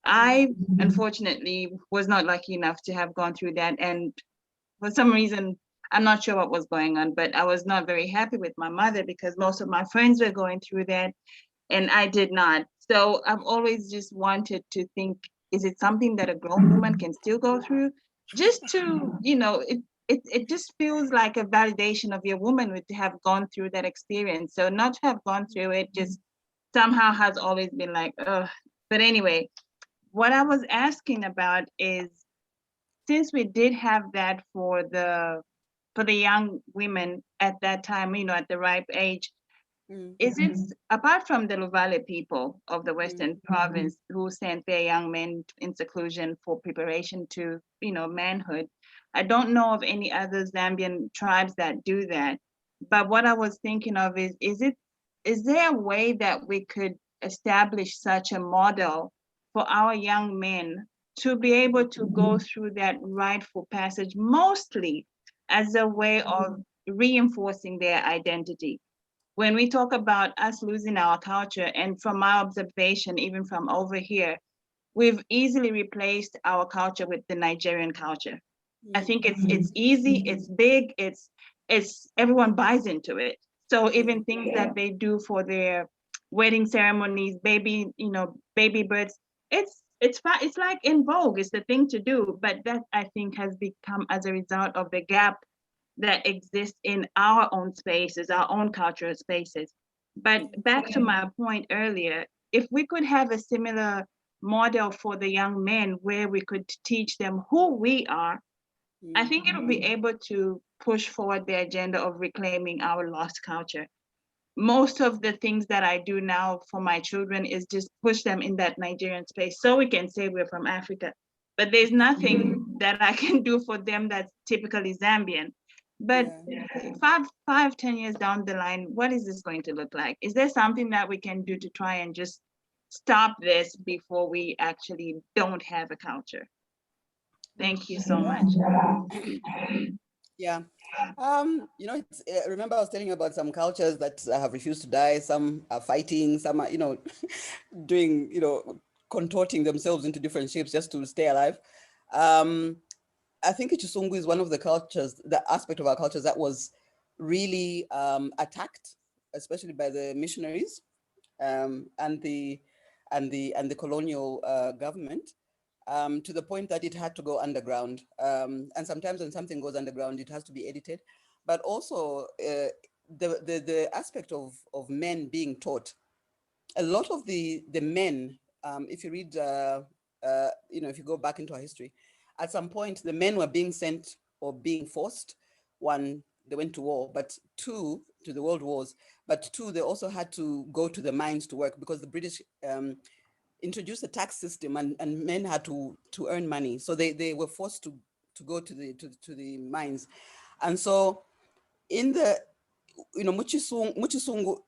I, unfortunately, was not lucky enough to have gone through that. And for some reason, I'm not sure what was going on, but I was not very happy with my mother because most of my friends were going through that and I did not. So I've always just wanted to think, is it something that a grown woman can still go through? Just to, it just feels like a validation of your womanhood to have gone through that experience. So not to have gone through it just somehow has always been like, ugh. But anyway, what I was asking about is, since we did have that for the young women at that time, at the ripe age, is it, apart from the Luvale people of the Western province who sent their young men in seclusion for preparation to, manhood, I don't know of any other Zambian tribes that do that. But what I was thinking of is there a way that we could establish such a model for our young men to be able to go through that rightful passage, mostly as a way of reinforcing their identity? When we talk about us losing our culture, and from my observation, even from over here, we've easily replaced our culture with the Nigerian culture. I think it's easy, it's big, it's everyone buys into it. So even things that they do for their wedding ceremonies, baby births, it's like in vogue, it's the thing to do. But that, I think, has become as a result of the gap that exists in our own spaces, our own cultural spaces. But back to my point earlier, if we could have a similar model for the young men where we could teach them who we are, I think it'll be able to push forward the agenda of reclaiming our lost culture. Most of the things that I do now for my children is just push them in that Nigerian space so we can say we're from Africa. But there's nothing that I can do for them that's typically Zambian. But 10 years down the line, what is this going to look like? Is there something that we can do to try and just stop this before we actually don't have a culture? Thank you so much. Yeah. Remember I was telling you about some cultures that have refused to die. Some are fighting, some are, doing, contorting themselves into different shapes just to stay alive. I think Ichisungu is one of the cultures, the aspect of our cultures that was really attacked, especially by the missionaries and the colonial government, to the point that it had to go underground. And sometimes when something goes underground, it has to be edited. But also the aspect of men being taught. A lot of the men, if you read, if you go back into our history, at some point the men were being sent or being forced. One, they went to war, but two, to the world wars, but two, they also had to go to the mines to work because the British introduced a tax system, and men had to earn money. So they were forced to go to the mines. And so in the, Muchisungu,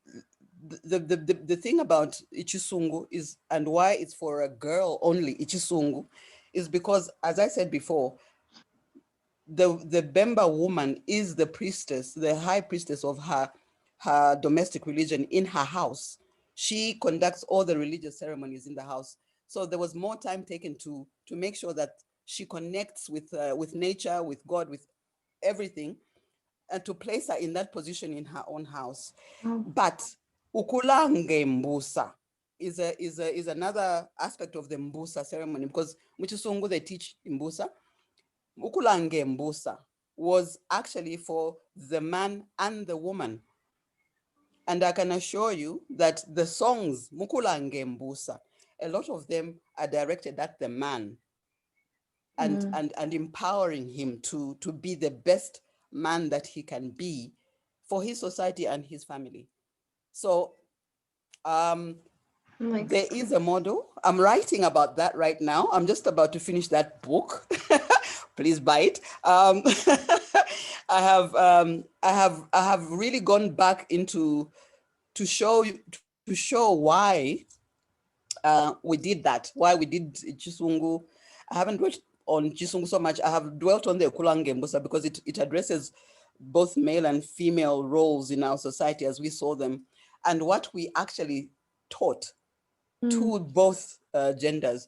the thing about Ichisungu is, and why it's for a girl only, Ichisungu, is because, as I said before, the Bemba woman is the priestess, the high priestess of her domestic religion in her house. She conducts all the religious ceremonies in the house. So there was more time taken to make sure that she connects with nature, with God, with everything, and to place her in that position in her own house. But ukulange mbusa is another aspect of the mbusa ceremony, because Muchisungu, they teach mbusa. Ukulange mbusa was actually for the man and the woman. And I can assure you that the songs Mukulange mbusa, a lot of them are directed at the man and empowering him to be the best man that he can be for his society and his family. So there is a model. I'm writing about that right now. I'm just about to finish that book. Please buy it. I have really gone back into to show why we did that, why we did Chisungu. I haven't dwelt on Chisungu so much. I have dwelt on the Kulange Mbusa because it addresses both male and female roles in our society as we saw them, and what we actually taught to both genders.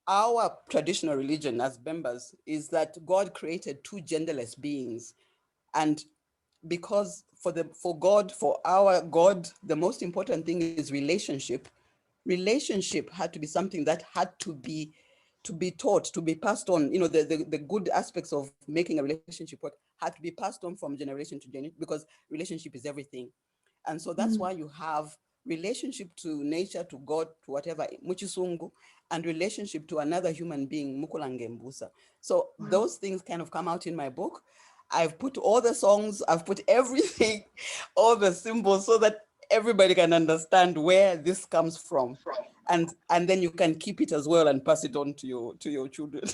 Our traditional religion as Bembas is that God created two genderless beings, And because for our God, the most important thing is relationship. Relationship had to be something that had to be taught, to be passed on. You know, the good aspects of making a relationship work had to be passed on from generation to generation, because relationship is everything. And so that's why you have relationship to nature, to God, to whatever, muchisungu, and relationship to another human being, mukulangembusa. So those things kind of come out in my book. I've put all the songs, I've put everything, all the symbols, so that everybody can understand where this comes from. And then you can keep it as well and pass it on to your children.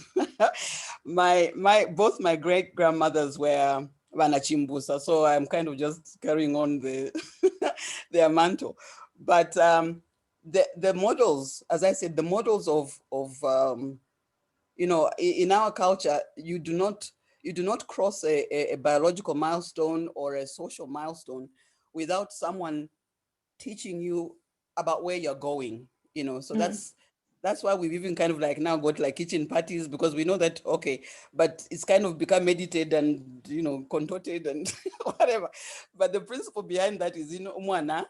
Both my great grandmothers were Vanachimbusa, so I'm kind of just carrying on their mantle. But the models, as I said, the models of you know, in our culture, you do not cross a biological milestone or a social milestone without someone teaching you about where you're going, you know. So that's why we've even kind of like now got like kitchen parties, because we know that, okay, but it's kind of become edited and, you know, contorted and whatever. But the principle behind that is, you know, umwana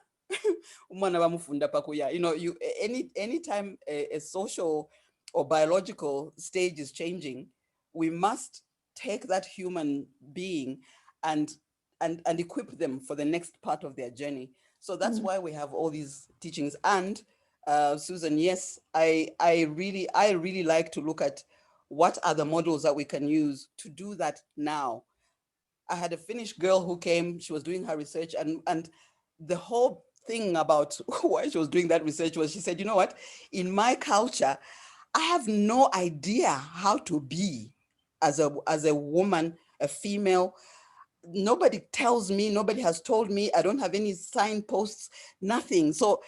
bamufunda pakuya. You know, anytime a social or biological stage is changing, we must take that human being and equip them for the next part of their journey. So that's why we have all these teachings. And Susan, yes, I really like to look at what are the models that we can use to do that now. I had a Finnish girl who came, she was doing her research, and the whole thing about why she was doing that research was, she said, you know what, in my culture, I have no idea how to be as a woman, a female. Nobody tells me, nobody has told me, I don't have any signposts, nothing. So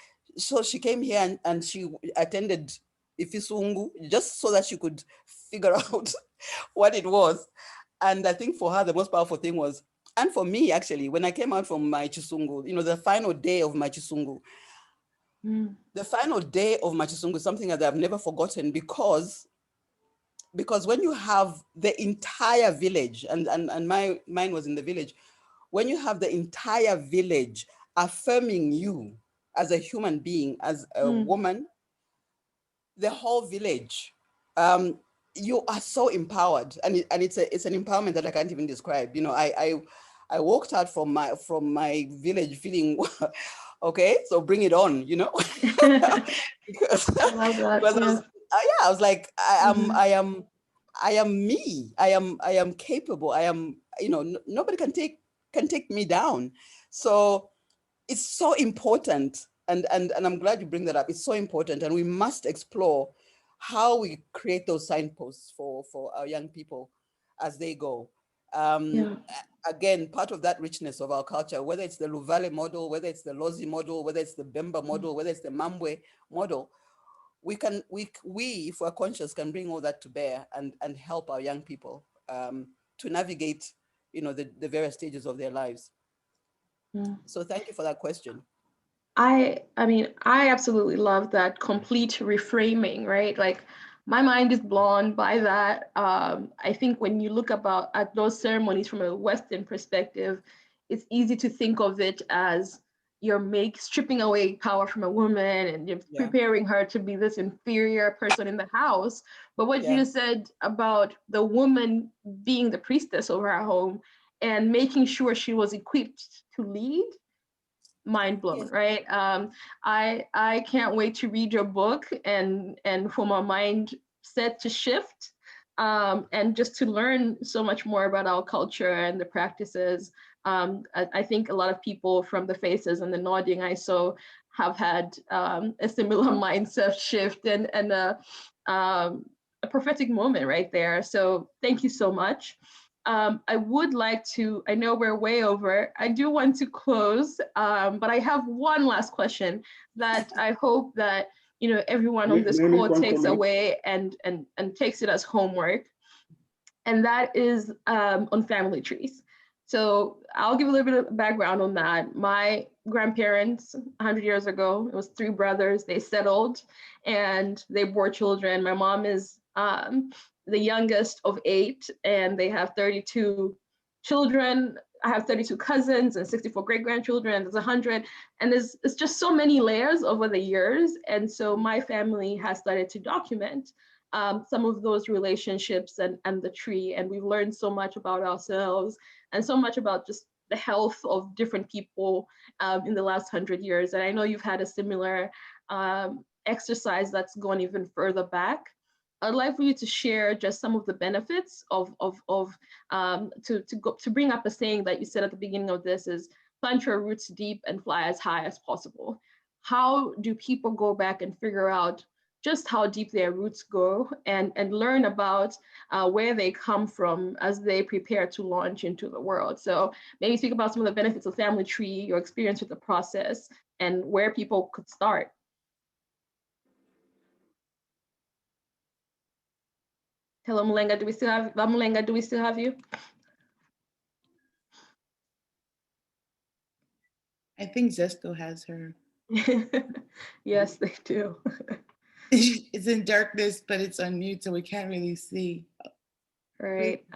she came here and she attended Ifisungu just so that she could figure out what it was. And I think for her, the most powerful thing was, and for me actually, when I came out from my Chisungu, you know, the final day of my Chisungu, the final day of my Chisungu is something that I've never forgotten, because when you have the entire village, and mine was in the village, when you have the entire village affirming you as a human being, as a woman, the whole village, you are so empowered, and it's an empowerment that I can't even describe. You know, I walked out from my village feeling, okay, so bring it on, you know. because I love that. I was like, I am me. I am capable. I am, you know, nobody can take me down. So it's so important. And I'm glad you bring that up. It's so important. And we must explore how we create those signposts for our young people as they go. Again, part of that richness of our culture, whether it's the Luvale model, whether it's the Lozi model, whether it's the Bemba model, whether it's the Mambwe model, we, if we're conscious, can bring all that to bear and help our young people to navigate, you know, the various stages of their lives. So thank you for that question. I mean, I absolutely love that complete reframing, right? Like, my mind is blown by that. I think when you look at those ceremonies from a Western perspective, it's easy to think of it as you're stripping away power from a woman and you're preparing her to be this inferior person in the house. But what you just said about the woman being the priestess over her home and making sure she was equipped to lead, mind blown, right? I can't wait to read your book and for my mindset to shift, and just to learn so much more about our culture and the practices. I think a lot of people from the faces and the nodding I saw have had a similar mindset shift and a prophetic moment right there. So thank you so much. I would like to, I know we're way over, I do want to close, but I have one last question that I hope that, you know, everyone on this call takes away and takes it as homework. And that is on family trees. So I'll give a little bit of background on that. My grandparents, 100 years ago, it was 3 brothers, they settled and they bore children. My mom is the youngest of 8, and they have 32 children. I have 32 cousins and 64 great-grandchildren, and there's 100, and it's just so many layers over the years. And so my family has started to document some of those relationships and the tree, and we've learned so much about ourselves and so much about just the health of different people in the last 100 years. And I know you've had a similar exercise that's gone even further back. I'd like for you to share just some of the benefits to bring up a saying that you said at the beginning of this is plant your roots deep and fly as high as possible. How do people go back and figure out just how deep their roots go and learn about where they come from as they prepare to launch into the world? So maybe speak about some of the benefits of family tree, your experience with the process, and where people could start. Hello, Mulenga, do we still have you? I think Zesto has her. Yes, they do. It's in darkness, but it's on mute, so we can't really see. Right.